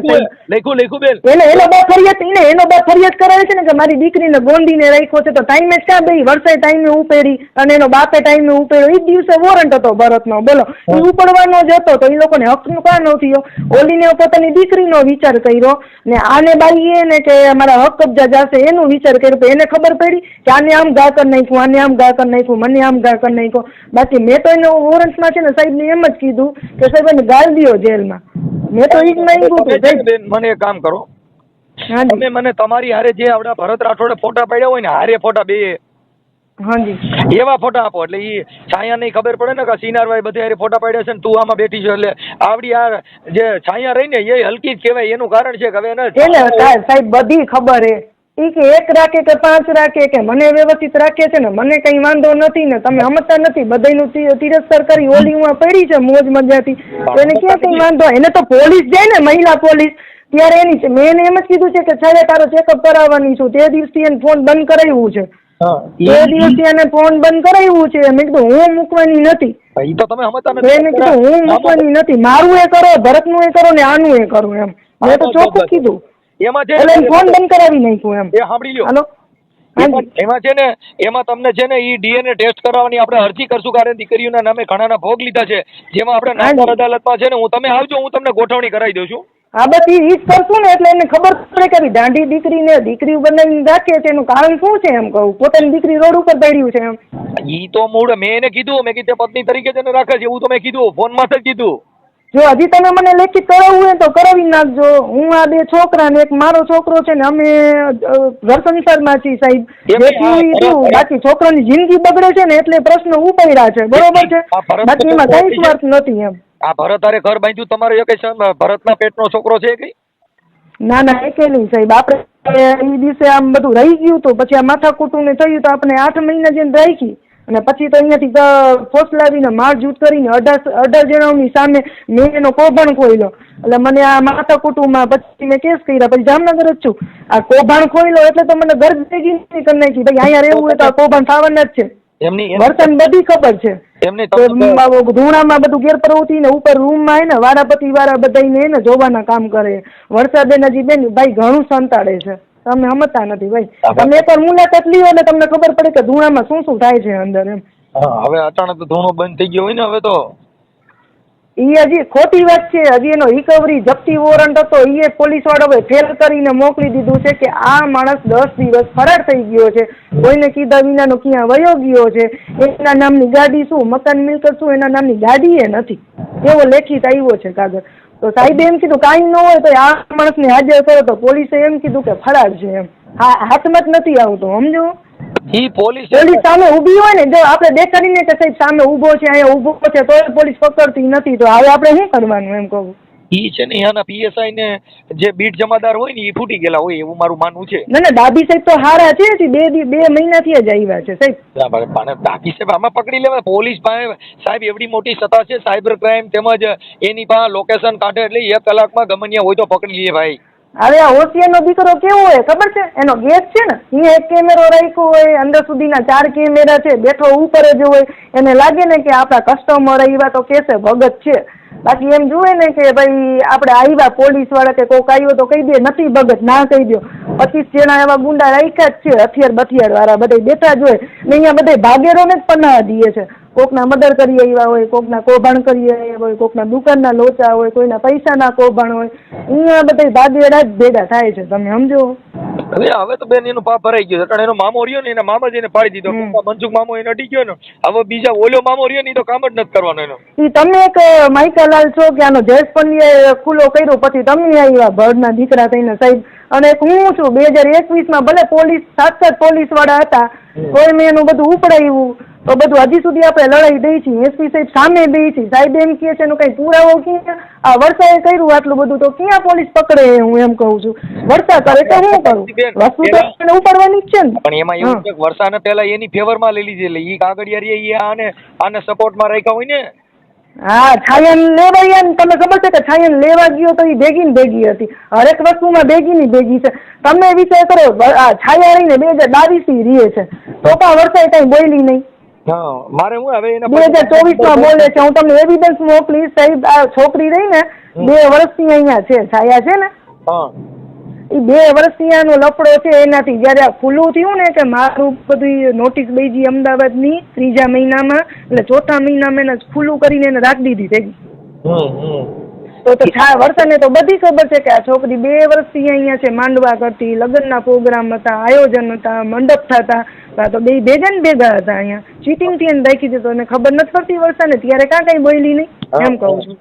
એનો બાપ ફરિયાદ કરાવે છે ને કે મારી દીકરીને ગોંધીને રાખ્યો છે, તો ટાઈમે જ ક્યાં ભાઈ વરસાદ ટાઈમે ઉપેડી અને એનો બાપે ટાઈમે ઉપેડ્યો. એ દિવસે વોરંટ હતો ભરતનો, બોલો એ ઉપડવાનો જ હતો તો એ લોકોને હકનું કાં ન થયો? ઓલીને પોતાની દીકરીનો વિચાર કર્યો ને આને બાઈએ ને કે મારા હક કબજા જશે એનો વિચાર કર્યો. તો એને ખબર પડી કે આને આમ ગા કરી નાખ્યું, આને આમ ગા કરી નાખ્યું, મને આમ ગા કરી નાખ્યો. બાકી મેં તો એને વોરંટમાં છે ને સાહેબને એમ જ કીધું કે સાહેબ એને ગાળ દો જેલમાં. મેં તો ઈ જ માંગ્યું. મને એક કામ કરો, તમે મને તમારી હારે જે આવડા ભરત રાઠોડે ફોટા પાડ્યા હોય ને હારે ફોટા બે હાજી એવા ફોટા આપો એટલે ઈ છાયા નહીં ખબર પડે ને કે સિનારભાઈ બધે હારે ફોટા પાડ્યા છે ને તું આમાં બેઠી છે એટલે આવડી આ જે છાયા રહી ને એ હલકી જ કહેવાય. એનું કારણ છે કે હવે એને સાહેબ બધી ખબર હે ઈ કે એક રાખે કે 5 રાખે કે મને વ્યવસ્થિત રાખે છે ને મને કઈ વાંધો નથી ને તમે સમજતા નથી બધાયનું તિરસ્કાર કરી ઓલી હું પડી છે મોજ મજાથી એને ક્યાં કઈ વાંધો. એને તો પોલીસ જાય ને મહિલા પોલીસ ત્યારે એની છે મેં એને એમ જ કીધું છે કે છાયા તારો ચેકઅપ કરાવવાની છું તે દિવસથી એને ફોન બંધ કરાવ્યું છે. એ દિવસથી એને ફોન બંધ કરાવ્યું છે. મેં કીધું હું મૂકવાની નથી. ઈ તો તમે સમજતા નથી. મેં કીધું હું મૂકવાની નથી. મારું એ કરો ભરતનું એ કરો ને આનું એ કરો એમ મેં તો ચોખ્ખું કીધું. એમાં એટલે ફોન બંધ કરાવી નાખ્યું એમ. એ સાંભળી લ્યો. હાલો એમાં છે ને એમાં તમને છે ને ઈ ડીએનએ ટેસ્ટ કરાવવાની આપણે અરજી કરશું કારણ દીકરીઓના નામે ઘણાના ભોગ લીધા છે જેમાં આપણે નામદાર અદાલતમાં છે ને તમે આવજો હું તમને ગોઠવણી કરાવી દઉં છું. હા બસ ઈ જ કરશું ને એટલે એને ખબર પડે કે દાંડી દીકરી બનાવીને રાખે છે એનું કારણ શું છે એમ કહું. પોતાની દીકરી રોડ ઉપર પડ્યું છે એમ. ઈ તો મૂળ મેં એને કીધું મેં કીધું પત્ની તરીકે જ એને રાખે છે એવું તો મેં કીધું ફોનમાં જ કીધું. જો હજી તમે મને લેખિત કરાવવું હોય તો કરાવી નાખજો. હું આ 2 છોકરા ને એક મારો છોકરો છે ને અમે ઘર સંસારમાં છીએ સાહેબ. બાકી છોકરાની જિંદગી બગડે છે ને એટલે પ્રશ્ન ઉપાડ્યા છે બરોબર છે બાકી એમાં કઈ સ્વાર્થ નથી એમ. આ ભરત હારે ઘર બાંધ્યું તમારે એક ભરતના પેટનો છોકરો છે કઈ? ના એકેલી સાહેબ આપણે એ દિવસે આમ બધું રહી ગયું તો પછી આ માથાકૂટું ને થયું તો આપણે 8 મહિના જેમ રાખી અને પછી તો અહીંયાથી ફોસલાવીને મારઝૂટ કરીને 18 જણાની સામે મેં એનો કૌભાંડ ખોલ્યો. એટલે મને આ માથાકૂટુંમાં પછી મેં કેસ કર્યા પછી જામનગર જ છું. આ કૌભાંડ ખોલ્યો એટલે તો મને ઘર ભેગી નહીં કરી નાખી ભાઈ અહીંયા રહેવું હોય તો આ કૌભાંડ થવાના જ છે. વર્તન બધી ખબર છે. ધૂણામાં બધું ગેરપ્રવૃત્તિ ને ઉપર રૂમમાં હે ને વારાપતિ વાળા બધાને ને જોવાના કામ કરે. વરસાદે નજી બેન ભાઈ ઘણું સંતાડે છે તમે સમજતા નથી ભાઈ. તમે એકવાર મુલાકાત લ્યો એટલે તમને ખબર પડે કે ધૂણામાં શું થાય છે અંદર એમ. હવે અચાનક તો ધૂણો બંધ થઈ ગયો હોય ને હવે તો એ હજી ખોટી વાત છે. હજી એનો રિકવરી જપ્તી વોરંટ હતો એ પોલીસ વાળો ફેલ કરીને મોકલી દીધું છે કે આ માણસ 10 દિવસ ફરાર થઈ ગયો છે. કોઈને કીધા વિનાનો ક્યાં વયો ગયો છે. એના નામની ગાડી શું મકાન મિલકત શું એના નામની ગાડી એ નથી એવો લેખિત આવ્યો છે કાગળ. તો સાહેબે એમ કીધું કાંઈ ન હોય તો આ માણસને હાજર કરો તો પોલીસે એમ કીધું કે ફરાર છે એમ. હાથમાં જ નથી આવતો સમજો. પોલીસ સામે ઊભી હોય ને જો આપણે દેખાડીને કે સાહેબ સામે ઊભો છે અહીંયા ઊભો છે તો પોલીસ પકડતી નથી તો હવે આપણે શું કરવાનું એમ કહું. ઈ છે ને એના પીએસઆઈ ને જે બીટ જમાદાર હોય ને એ ફૂટી ગયેલા હોય એવું મારું માનવું છે. ના ડાબી સાહેબ તો હારા છે 2 મહિનાથી જ આવ્યા છે સાહેબ. ડાબી સાહેબ આમાં પકડી લેવાય. પોલીસ પાસે સાહેબ એવડી મોટી સત્તા છે સાયબર ક્રાઇમ તેમજ એની પાસે લોકેશન કાઢે એટલે 1 કલાકમાં ગમનિયા હોય તો પકડી લે ભાઈ. અરે આ હોશિયારનો દીકરો કેવો હોય ખબર છે એનો ગેસ છે ને અહીંયા 1 કેમેરો રાખ્યો હોય અંદર સુધીના 4 કેમેરા છે બેઠો ઉપર જ હોય એને લાગે ને કે આપણા કસ્ટમર આવ્યા તો કેસે ભગત છે. બાકી એમ જુએ ને કે ભાઈ આપણે આવ્યા પોલીસ વાળા કે કોક આવ્યો તો કહી દે નથી ભગત ના કહી દો. 25 જણા એવા ગુંડા રાખ્યા જ છે હથિયાર વાળા બધા બેઠા જ હોય ને અહીંયા બધા ભાગેરોને જ પનાહ દે છે. કોકના મર્ડર કરી આવ્યા હોય કોકના કૌભાંડ કરી આવ્યા હોય કોકના દુકાનના લોચા હોય કોઈના પૈસાના કૌભાંડ હોય અહીંયા બધા ભાગેડા જ ભેગા થાય છે તમે સમજો. હવે તો બેન એનું પાપ ભરાઈ ગયું કારણ એનો મામો રહ્યો ને એના મામા જ એને પાડી દીધો. મનસુખ મામો એને અડી ગયો ને હવે બીજા ઓલો મામો રહ્યો ને તો કામ જ નથી કરવાનો એનો. તમે એક માઇકાલાલ છો કે આનો જયેશ પંડ્યાએ ખુલ્લો કર્યો પછી તમે આવ્યા ભરના દીકરા થઈને સાહેબ અને હું છું 2021માં ભલે પોલીસ સાક્ષાત પોલીસ વાળા હતા તોય મેં એનું બધું ઉપડાવ્યું તો બધું હજી સુધી આપણે લડાઈ દઈ છીએ. એસપી સાહેબ સામે દઈ છે સાહેબ એમ કહે છે એનો કઈ પુરાવો ક્યાં આ વર્ષાએ કર્યું આટલું બધું તો ક્યાં પોલીસ પકડે હું એમ કહું છું. વર્ષા કરે તો શું કરું વસ્તુ તો એને ઉપાડવાની જ છે ને. પણ એમાં એવું છે કે વર્ષાને પહેલા એની ફેવરમાં લઈ લીધી એટલે ઈ કાગળિયા એ આને સપોર્ટમાં રાખ્યા હોય ને. હા છાયન લેવા ગયા તમને ખબર છે કે છાયન લેવા ગયો તો એ ભેગી ને ભેગી હતી હરેક વસ્તુમાં ભેગી ની ભેગી છે. તમે વિચાર કરો છાયા રહીને 2022 રીએ છે તો પણ વર્ષાએ કઈ બોલી નહીં. મારે હું હવે 2024માં બોલે છે. હું તમને એવિડન્સ મોકલીશ સાહેબ. આ છોકરી રહી ને 2 વર્ષથી અહીંયા છે છાયા છે ને એ 2 વર્ષથી આનો લફડો છે એનાથી જયારે આ ખુલ્લું થયું ને કે મારું બધું નોટિસ બેજી અમદાવાદની 3જા મહિનામાં એટલે 4થા મહિનામાં એને ખુલ્લું કરીને એને રાખી દીધી ભેગી. તો વર્ષાને તો બધી ખબર છે કે આ છોકરી 2 વર્ષથી અહીંયા છે માંડવા કરતી લગ્નના પ્રોગ્રામ હતા આયોજન હતા મંડપ થતા તો 2 ભેગા ને ભેગા હતા અહીંયા ચીટિંગ થી એને રાખી દીધો એને ખબર નથી પડતી વર્ષાને ત્યારે કાં કઈ બોલી નહીં એમ કહું છું.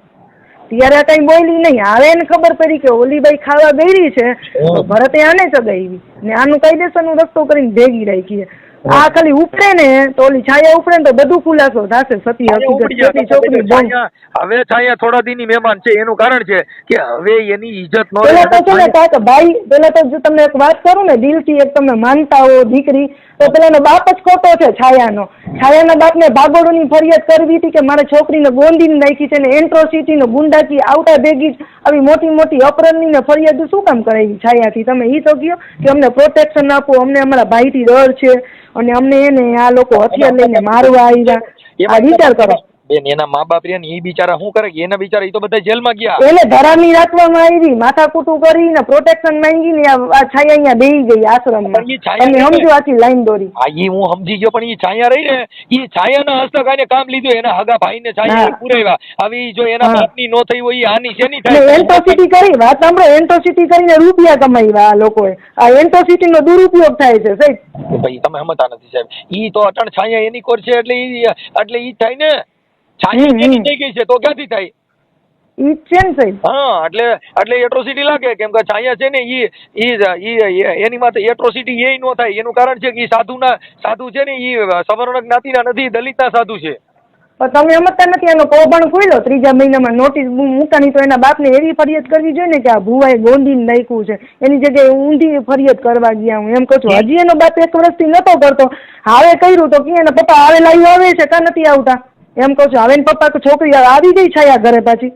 ત્યારે કઈ બોલી નહીં. હવે એને ખબર પડી કે ઓલી બાઈ ખાવા ગઈ છે તો ભરતે આને ચગાવી ને આનું કાયદેસરનું રસ્તો કરીને ભેગી રાખી. આ ખાલી ઉપડે ને તો ઓલી છાયા ઉપડે ને તો બધું ખુલાસો થશે સતી હકીકત કેટલી છોકરી ભંગ. હવે છાયા થોડા દીની મહેમાન છે એનું કારણ છે કે હવે એની ઇજ્જત નો પેલા તો છે ને કાકા ભાઈ, પેલા તો જો તમને એક વાત કરું ને દિલથી, એક તમે માનતા હો દીકરી, તો પેલાનો બાપ જ ખોટો છે છાયાનો. છાયાના બાપને ભાગોળોની ફરિયાદ કરવી હતી કે મારા છોકરીને ગોંધીને નાખી છે ને એન્ટ્રોસિટીનો ગુંડાકી આવતા ભેગી જ આવી મોટી મોટી અપહરણની ને ફરિયાદ શું કામ કરાવી છાયાથી? તમે ઈ તો કહો કે અમને પ્રોટેક્શન આપો, અમને અમારા ભાઈથી ડર છે અને અમને એને આ લોકો હથિયાર લઈને મારવા આવ્યા. આ વિચાર કરો બેન, એના મા બાપ રહ્યા ને એ બિચારા શું કરે કે એના બિચારા એ તો બધા જેલમાં ગયા. એને ધરામી રાખવામાં આવી, માથાકૂટું કરીને પ્રોટેક્શન માંગીને આ છાયા અહીંયા બેહી ગઈ આશ્રમમાં. તમે સમજો આખી લાઈન દોરી. હા, ઈ હું સમજી ગયો, પણ ઈ છાયા રહી ને ઈ છાયાના હસ્તક આને કામ લીધું, એના હગા ભાઈને છાયા પુરાવ્યા. હવે જો એના બાપની નો થઈ હોય ઈ આની શેની થાય? એન્ટ્રોસિટી કરી, વાત સાંભળો, એન્ટ્રોસિટી કરીને રૂપિયા કમાવ્યા આ લોકોએ. આ એન્ટ્રોસિટીનો દુરુપયોગ થાય છે સાહેબ. ભાઈ તમે સમજતા નથી સાહેબ. ઈ તો અટણ છાયા એની કોર છે એટલે ઈ થાય ને. છાયા એની થઈ ગઈ છે તો ક્યાંથી થાય? ઈ છે ને સાહેબ. હા, એટલે એટ્રોસિટી લાગે, કેમ કે છાયા છે ને ઈ એની માથે એટ્રોસિટી એ નો થાય. એનું કારણ છે કે ઈ સાધુ છે ને ઈ સવર્ણ જ્ઞાતિના નથી, દલિતના સાધુ છે. પણ તમે સમજતા નથી, એનો કૌભાંડ ખુલ્યો 3જા મહિનામાં નોટિસ મૂકાની, તો એના બાપને એવી ફરિયાદ કરવી જોઈએ ને કે આ ભુવાએ ગોંધીને નાખ્યું છે. એની જગ્યાએ ઊંધી ફરિયાદ કરવા ગયા. હું એમ કહું છું, હજી એનો બાપ 1 વર્ષથી નતો કરતો, હવે કર્યું તો કે એના પપ્પા આવે લાવી આવે છે કા નથી આવતા? એમ કહું છું, હવે એના પપ્પા છોકરી આવી ગઈ છાયા ઘરે પાછી.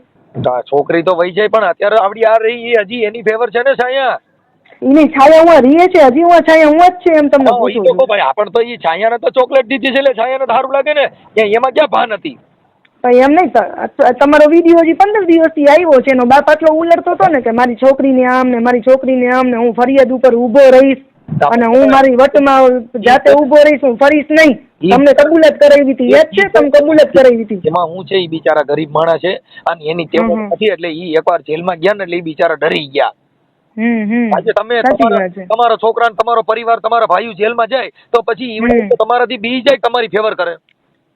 છોકરી તો વહી જાય, પણ અત્યારે આવડી આ રહી હજી એની ફેવર છે ને છાયા. એની છાયા હું રીએ છે, હજી હું છાયા હું જ છે એમ તમને પૂછું છું. ભાઈ આપણ તો ઈ છાયાને તો ચોકલેટ દીધી છે એટલે છાયાને સારું લાગે ને, એમાં ક્યાં ભાન હતી? ભાઈ એમ નહીં, તમારો વિડીયો હજી 15 દિવસથી આવ્યો છે, એનો બાપ આટલો ઉલટતો હતો ને કે મારી છોકરીને આમ ને મારી છોકરીને આમ ને, હું ફરિયાદ ઉપર ઊભો રહીશ અને હું મારી વટમાં જાતે ઊભો રહીશ, હું ફરીશ નહીં. તમને કબૂલાત કરાવી હતી, યાદ છે? તમે કબૂલાત કરાવી હતી. એમાં હું છે, ઈ બિચારા ગરીબ માણસ છે અને એની ટેવ નથી, એટલે ઈ એકવાર જેલમાં ગયા ને એટલે ઈ બિચારા ડરી ગયા. આજે તમે તમારા છોકરા, તમારો પરિવાર, તમારા ભાઈઓ જેલમાં જાય તો પછી ઈ તમારાથી બી જાય, તમારી ફેવર કરે.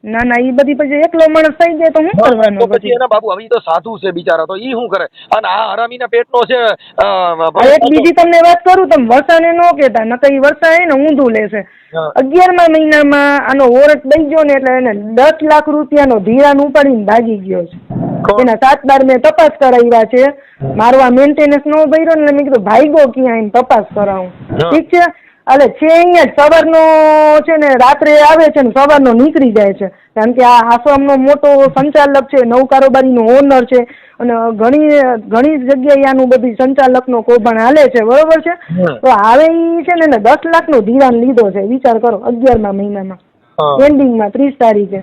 ના ના, ઈ બધી પછી એકલો માણસ થઈ જાય તો શું કરવાનું? પછી એના બાબુ હવે તો સાધુ છે બિચારા, તો ઈ શું કરે? અને આ હરામીના પેટનો છે. એક બીજી તમને વાત કરું, તમે વરસાને ન કહેતા, નકર ઈ વરસા એને ઊંધું લેશે. 11મા મહિનામાં આનો વોરંટ દઈ ગયો ને એટલે એને 10 લાખ રૂપિયાનો ધિરાણ ઉપાડીને ભાગી ગયો છે. એના 7 બાર મેં તપાસ કરાવ્યા છે, મારો આ મેન્ટેનન્સ નો ભર્યો ને મેં કીધું ભાઈગો ક્યાં એને તપાસ કરાવું. ઠીક છે, એટલે છે અહીંયા સવારનો છે ને રાત્રે આવે છે ને સવારનો નીકળી જાય છે, કારણ કે આ આશ્રમનો મોટો સંચાલક છે, નવ કારોબારીનો ઓનર છે અને ઘણી જગ્યાએ આનું બધી સંચાલકનો કૌભાંડ હાલે છે, બરોબર છે? તો હવે ઈ છે ને 10 લાખનો ધિરાણ લીધો છે, વિચાર કરો, 11મા મહિનામાં એન્ડિંગમાં 30 તારીખે.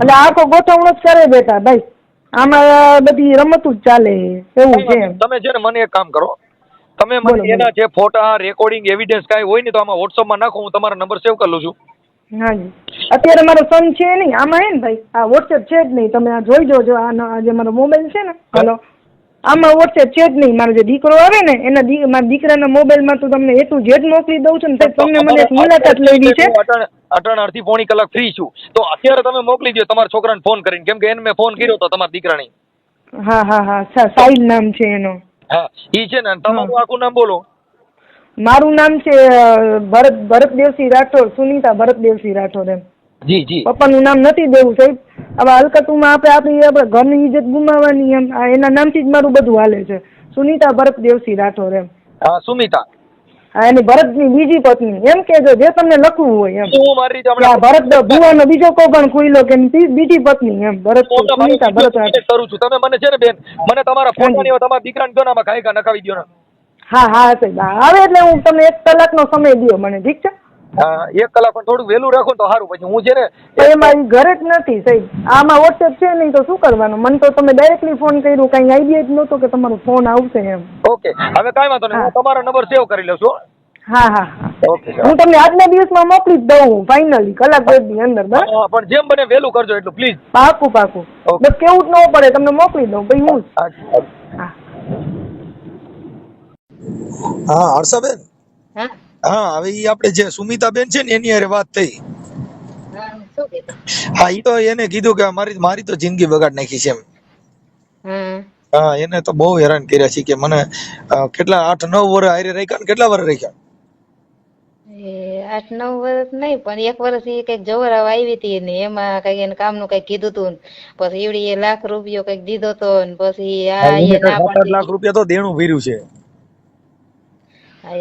એટલે આખો ગોઠવણો જ કરે બેટા ભાઈ, આમાં બધી રમતું જ ચાલે એવું છે. તમે છે ને મને એક કામ કરો, તમે મને એના જે ફોટા, રેકોર્ડિંગ, એવિડન્સ કાંઈ હોય ને તો આમાં વોટ્સઅપમાં નાખો, હું તમારો નંબર સેવ કરી લઉં છું. હાજી, અત્યારે મારો સન છે નહીં આમાં, હે ને ભાઈ, આ વોટ્સએપ છે જ નહીં. તમે આ જોઈ જોજો, આ જે મારો મોબાઈલ છે ને, હલો, આમાં વોટ્સએપ છે જ નહીં. મારો જે દીકરો આવે ને એના મારા દીકરાના મોબાઈલમાં તો તમને A to Z મોકલી દઉં છું ને, તમને મને એક મુલાકાત લેવી છે. અટણ અડધી પોણી કલાક ફ્રી છું, તો અત્યારે તમે મોકલી દો તમારા છોકરાને ફોન કરીને, કેમ કે એને મેં ફોન કર્યો તો તમારા દીકરાને. હા હા હા, સાહિલ નામ છે એનો. હા, ઈ છે ને. તમારું આખું નામ બોલો. મારું નામ છે ભરતદેવસિંહ રાઠોડ, સુનીતા ભરતદેવસિંહ રાઠોડ. એમ જી જી. પપ્પાનું નામ નથી દેવું સાહેબ. હવે હલકતુમાં આપણે ઘરની ઇજ્જત ગુમાવવાની, એમ એના નામથી જ મારું બધું હાલે છે. સુનીતા ભરતદેવસિંહ રાઠોડ. એમ. હા, સુમિતા. હા, એની ભરતની બીજી પત્ની. એમ કેજો જે તમને લખવું હોય. એમ હું મારી રીતે ભરત ભુવાનો બીજો કૌભાંડ ખુલ્યો કે બીજી પત્ની. એમ ભરત સુનીતા ભરત કરું છું. તમે મને છે ને બેન, મને તમારા ફોન ની તમારા દીકરાને જો ને આમાં કાંઈ નખાવી દો ને. હા હા સાહેબ, હવે એટલે હું તમને 1 કલાકનો સમય દો મને, ઠીક છે? હા, 1 કલાક પણ થોડું વહેલું રાખો તો સારું. પછી હું છે ને એ મારી ઘરે જ નથી સાહેબ, આમાં વોટ્સએપ છે નહીં તો શું કરવાનું? મને તો તમે ડાયરેક્ટલી ફોન કર્યું, કઈ આઈડિયા જ નહોતો કે તમારો ફોન આવશે એમ. ઓકે, હવે કાંઈ વાંધો નહીં, હું તમારો નંબર સેવ કરી લઉં છું. હા હા હા, ઓકે, હું તમને આજના દિવસમાં મોકલી જ દઉં ફાઇનલી, કલાક 2 ની અંદર. બસ પણ જેમ બને વહેલું કરજો એટલું પ્લીઝ. પાકું પાકું, બસ કેવું જ ન પડે, તમને મોકલી દઉં ભાઈ હું. હા હા, હર્ષાબેન. હા, હવે ઈ આપણે જે સુમિતાબેન છે ને એની હારે વાત થઈ. હા, ઈ તો એને કીધું કે મારી તો જિંદગી બગાડ નાખી છે એમ. હા, એને તો બહુ હેરાન કર્યા છે કે મને કેટલા 8-9 વર્ષ હારે રાખ્યા ને કેટલા વર્ષ રાખ્યા? 8-9 વર્ષ નહીં પણ 1 વર્ષ ઈ કઈક જવરાવ આવી હતી ને એમાં કઈક એને કામનું કઈક કીધું તું પછી એવડી લાખ રૂપિયો કઈક દીધો તો ને પછી આ એને એ ના 7-8 પાડી લાખ રૂપિયા તો દેણું ભર્યું છે.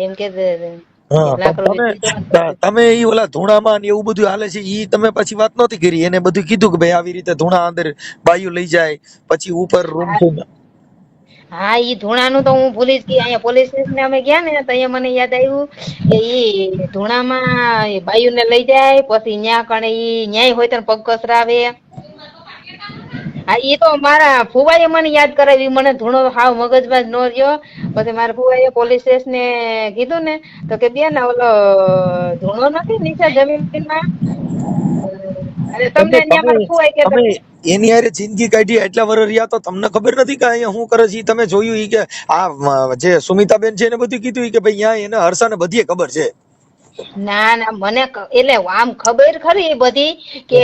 એમ કે હા, લાખ પણ રૂપિયા તમે ઈ ઓલા ધૂણામાં ને એવું બધું હાલે છે ઈ તમે પછી વાત નહોતી કરી. એને બધું કીધું કે ભાઈ આવી રીતે ધૂણા અંદર બાયું લઈ જાય પછી ઉપર રૂમ છે ને. હા ઈ ધૂણાનું તો હું ભૂલી જ ગઈ અહીંયા પોલીસ સ્ટેશન અમે ગયા ને તો અહીંયા મને યાદ આવ્યું કે ઈ ધૂણામાં બાયુ ને લઈ જાય પછી ન્યા કણે ઈ ન્યાય હોય તો પગ કસરાવે. હા ઈ તો મારા ફુવાએ મને યાદ કરાવી મને ધૂણો હાવ મગજમાં જ ન રહ્યો પછી મારા ફુવાએ પોલીસ સ્ટેશને કીધું ને તો કે બેન ઓલો ધૂણો નથી નીચે જમીનમાં અને તમને ન્યા મારા ફુવાએ કે તમે એની હારે જિંદગી કાઢી એટલા વર્ષ રહ્યા તો તમને ખબર નથી કે અહીંયા શું કરે છે ઈ તમે જોયું ઈ કે આ જે સુમિતાબેન છે એને બધું કીધું ઈ કે ભાઈ અહીંયા એને હર્ષાને બધીએ ખબર છે. ના ના મને એટલે આમ ખબર ખરી બધી કે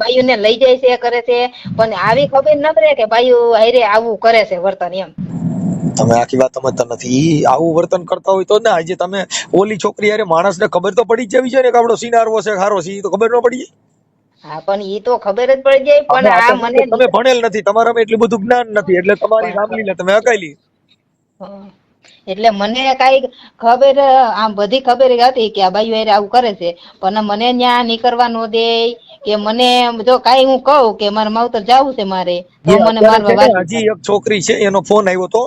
બાયુ ને લઈ જાય છે કરે છે પણ આવી ખબર ન રહે કે બાયુ હારે આવું કરે છે વર્તન એમ. તમે આખી વાત સમજતા નથી. ઈ આવું વર્તન કરતા હોય તો ને આજે તમે ઓલી છોકરી હારે માણસને ખબર તો પડી જ જવી જોઈએ ને કે આપણો સિનારવો છે ખારો છે ઈ તો ખબર ન પડી જાય. હા પણ ઈ તો ખબર જ પડી જાય પણ આ મને તમે ભણેલ નથી તમારામાં એટલું બધું જ્ઞાન નથી એટલે તમારી રામલીલા તમે અકાયેલી. એટલે મને કઈ ખબર આમ બધી ખબર હતી કે આ બાયુ હારે આવું કરે છે પણ મને ન્યા નીકળવા ન દે કે મને જો કાઈ હું કહું કે મારે માવતર જાવું છે મારે તો મને મારવા વાગી હજી એક છોકરી છે એનો ફોન આવ્યો તો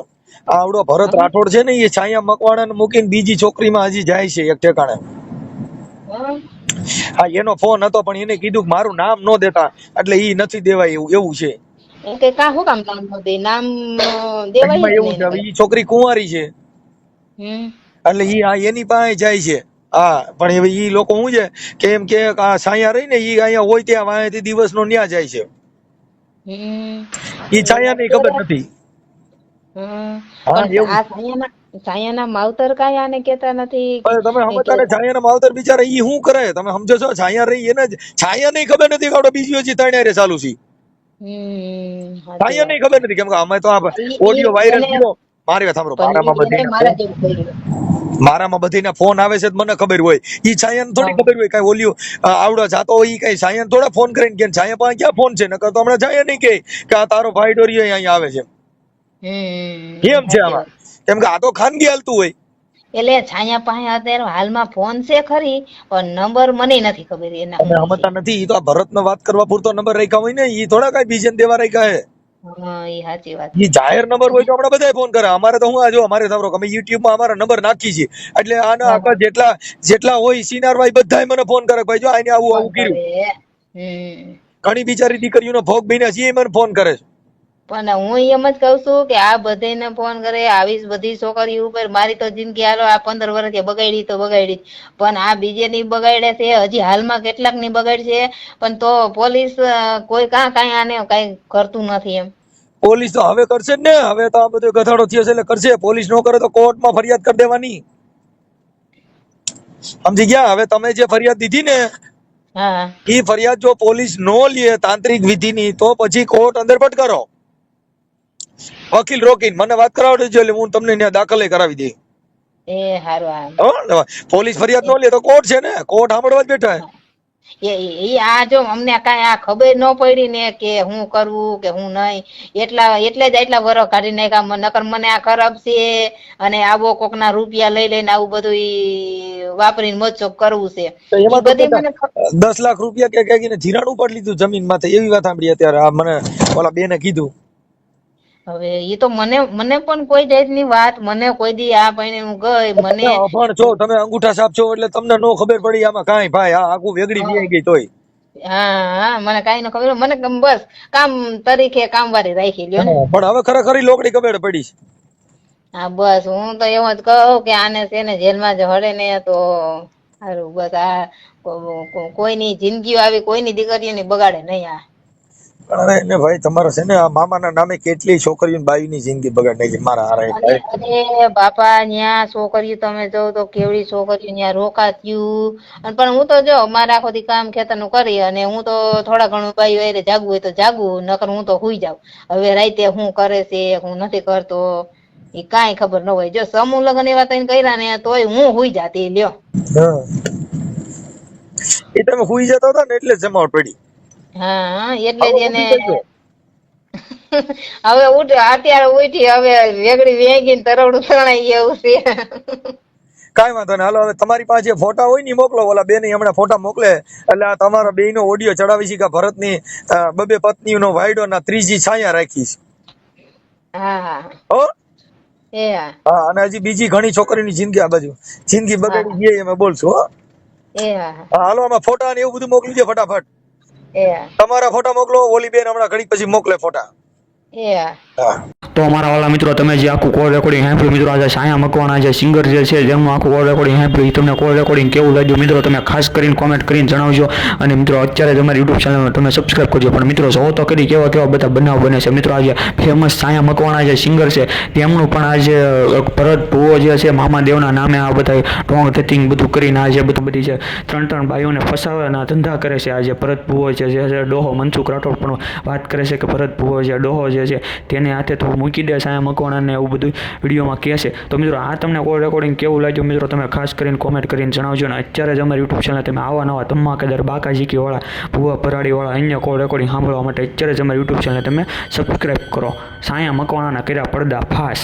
આવડો ભરત રાઠોડ છે ને એ છાયા મકવાણા મૂકીને બીજી છોકરીમાં હજી જાય છે એક ઠેકાણે. હા એનો ફોન હતો પણ એને કીધું કે મારું નામ ન દેતા એટલે ઈ નથી દેવાય એવું છે. કે કા હું કામ નામ ન દે નામ દેવાય એવું છે ઈ છોકરી કુંવારી છે એટલે ઈ આ એની પાસે જાય છે. હા પણ હવે ઈ લોકો શું છે કે એમ કે આ છાયા રહી ને ઈ અહીંયા હોય ત્યાં વાંહેથી દિવસનો ન્યા જાય છે. ઈ છાયા ની ખબર નથી. છાયાના માવતર કાંઈ આને કેતા નથી. તમે સમજતા ને છાયાના માવતર બિચારા ઈ શું કરે તમે સમજો છો. છાયા રહી એને છાયા ની ખબર નથી કે બીજી હજી ત્રણ ચાલુ છે. છાયા ની ખબર નથી કેમ કે અમે તો આ ઓડિયો વાયરલ થયો મારી વાત સાંભળો મારામાં બધીના ફોન આવે છે મને ખબર હોય ઈ છાયાને થોડી ખબર હોય કઈ ઓલિયો આવડો જાતો હોય કઈ છાયાને થોડા ફોન કરીને કે છાયા પાસે ક્યાં ફોન છે નકર તો હમણાં છાયા નહીં કે આ તારો ભાઈ ડોરિયો અહીંયા આવે છે એમ છે આમાં કેમ કે આ તો ખાનગી હાલતું હોય. એટલે છાયા પાસે અત્યારે હાલમાં ફોન છે ખરી પણ નંબર મને નથી ખબર એના. અમે સમજતા નથી ઈ તો આ ભરતને વાત કરવા પૂરતો નંબર રાખ્યા હોય ને ઈ થોડા કઈ બીજાને દેવા રાખ્યા હે. સાચી વાત. ઈ જાહેર નંબર હોય તો હમણાં બધા ફોન કરે. અમારે તો હું આ જો અમારે સાંભળો અમે યુટ્યુબ માં અમારા નંબર નાખી છે એટલે આના આખા જેટલા હોય સિનાર ભાઈ બધા મને ફોન કરે ભાઈ જો આને આવું આવું કર્યું. ઘણી બિચારી દીકરીઓનો ભોગ બન્યા છે એ મને ફોન કરે છે. પણ હું એમ જ કઉ છું કે આ બધાને ફોન કરે આવી બધી છોકરીઓ ઉપર મારી તો જિંદગી હાલો આ 15 વર્ષથી બગાડી તો બગાડી પણ આ બીજે ની બગાડે છે હજી હાલમાં કેટલાક ની બગાડ છે પણ તો પોલીસ કોઈ કાંઈ આને કઈ કરતું નથી એમ. પોલીસ તો હવે કરશે ને હવે તો આ બધો ગધાડો થયો છે એટલે કરશે. પોલીસ નો કરે તો કોર્ટમાં ફરિયાદ કરી દેવાની સમજી ગયા. હવે તમે જે ફરિયાદ દીધી ને એ ફરિયાદ જો પોલીસ નો લે તાંત્રિક વિધિની તો પછી કોર્ટ અંદર પટકારો વકીલ રોકીને મને વાત કરાવજો એટલે હું તમને ત્યાં દાખલ કરાવી દઈ. એ હારું. પોલીસ ફરિયાદ નો લે તો કોર્ટ છે ને કોર્ટ સાંભળવા જ બેઠા. એ આ જો અમને કાંઈ આ ખબર ન પડી ને કે હું કરવું કે હું નહીં એટલે જ આટલા વરસ કાઢી નાખ્યા નકર મને આ ખરાબ છે અને આવો કોકના રૂપિયા લઈ લઈને આવું બધું વાપરીને મજચોક કરવું છે. 10 લાખ રૂપિયા કે જીરાણ ઉપાડી લીધું જમીન માંથી એવી વાત સાંભળી અત્યારે મને ઓલા બેને કીધું. હવે ઈ તો મને પણ કોઈ જાતની વાત મને કોઈ દી આ પૈણે હું ગઈ મને અભણ છો તમે અંગૂઠા સાપ છો એટલે તમને નો ખબર પડી આમાં કાંઈ ભાઈ આ આખું વેગડી થઈ ગઈ તોય. હા મને કાંઈ ન ખબર મને બસ કામ તરીકે કામવાળી રાખી લ્યો ને પણ હવે ખરેખર લોકડી ખબર પડી છે. હા બસ હું તો એમ જ કહું કે આને છે ને જેલમાં જ હળે ને તો સારું બસ આ કોઈની જિંદગી આવી કોઈની દીકરીઓની બગાડે નહીં આ. હવે ને ભાઈ તમારે છે ને આ મામાના નામે કેટલી છોકરીઓ બાયુની જિંદગી બગાડ નાખી મારા હારે. અરે બાપા ન્યા છોકરીઓ તમે જો તો કેવડી છોકરીઓ ન્યા રોકાત્યું પણ હું તો જો મારા આખો દી કામ ખેતરનું કરી અને હું તો થોડા ઘણું બાયું એ જાગવું હોય તો જાગવું નકર હું તો હુઈ જાઉં. હવે રાતે હું કરે છે હું નથી કરતો એ કાંઈ ખબર ન હોય. જો સમૂહ લગ્ન એવા તઈને કર્યા ને તોય હું હુઈ જાતી લ્યો. એ તમે સુઈ જતા હતા ને એટલે જ જમાવટ પડી. હા એટલે જ એને હવે ઉઠી હવે અત્યારે ઉઠી હવે વેગડી વેગી ને તરવડું તણાઈ ગયું છે. કાંઈ વાંધો નહીં. હાલો હવે તમારી પાસે જે ફોટા હોય ને ઈ મોકલો. ઓલા બેન હમણાં ફોટા મોકલે એટલે આ તમારા બેયનો ઓડિયો ચડાવી છે કે ભરતની બબે પત્નીનો વાયડો ના ત્રીજી છાયા રાખી છે. હા હા હો એ હા હા, અને હજી બીજી ઘણી છોકરીની જિંદગી આ બાજુ જિંદગી બગાડી ગઈ અમે બોલશું. હો એ હા હા, હાલો આમાં ફોટા ને એવું બધું મોકલી દે ફટાફટ. એ હા તમારા ફોટા મોકલો. ઓલી બેન હમણાં ઘડી પછી મોકલે ફોટા. એ હા હા તો અમારા વાળા મિત્રો, તમે જે આખું કોલ રેકોર્ડિંગ સાંભળ્યું મિત્રો, આજે સાયા મકવાણા જે સિંગર જે છે જેમનું આખું કોલ રેકોર્ડિંગ સાંભળ્યું, એ તમને કોલ રેકોર્ડિંગ કેવું લાગ્યું મિત્રો તમે ખાસ કરીને કોમેન્ટ કરીને જણાવજો. અને મિત્રો અત્યારે જ અમારી યુટ્યુબ ચેનલમાં તમે સબસ્ક્રાઈબ કરજો. પણ મિત્રો જો તો કરી કેવા કેવા બધા બનાવ બને છે મિત્રો. આજે ફેમસ સાયા મકવાણા જે સિંગર છે તેમનું પણ આજે ભરત ભુવો જે છે મામા દેવના નામે આ બધા ઢોંગ ધતિંગ બધું કરીને આજે બધી છે ત્રણ ભાઈઓને ફસાવાના ધંધા કરે છે. આજે ભરત ભુવો જે ડોહો મનસુખ રાઠોડ પણ વાત કરે છે કે ભરત ભુવો જે ડોહો જે છે તેને હાથે તો મૂકી દે સાયા મકવાણાને એવું બધું વિડીયોમાં કહે છે. તો મિત્રો આ તમને કોલ રેકોર્ડિંગ કેવું લાગ્યું મિત્રો તમે ખાસ કરીને કોમેન્ટ કરીને જણાવજો. અને અત્યારે જ અમારી યુટ્યુબ ચેનલ તમે આવા નવા ધમાકેદાર બાકાજીકીવાળા ભુવા ભરાડીવાળા અન્ય કોલ રેકોર્ડિંગ સાંભળવા માટે અત્યારે જ અમારી યુટ્યુબ ચેનલ તમે સબસ્ક્રાઈબ કરો. સાયા મકવાણાના કર્યા પડદા ફાસ.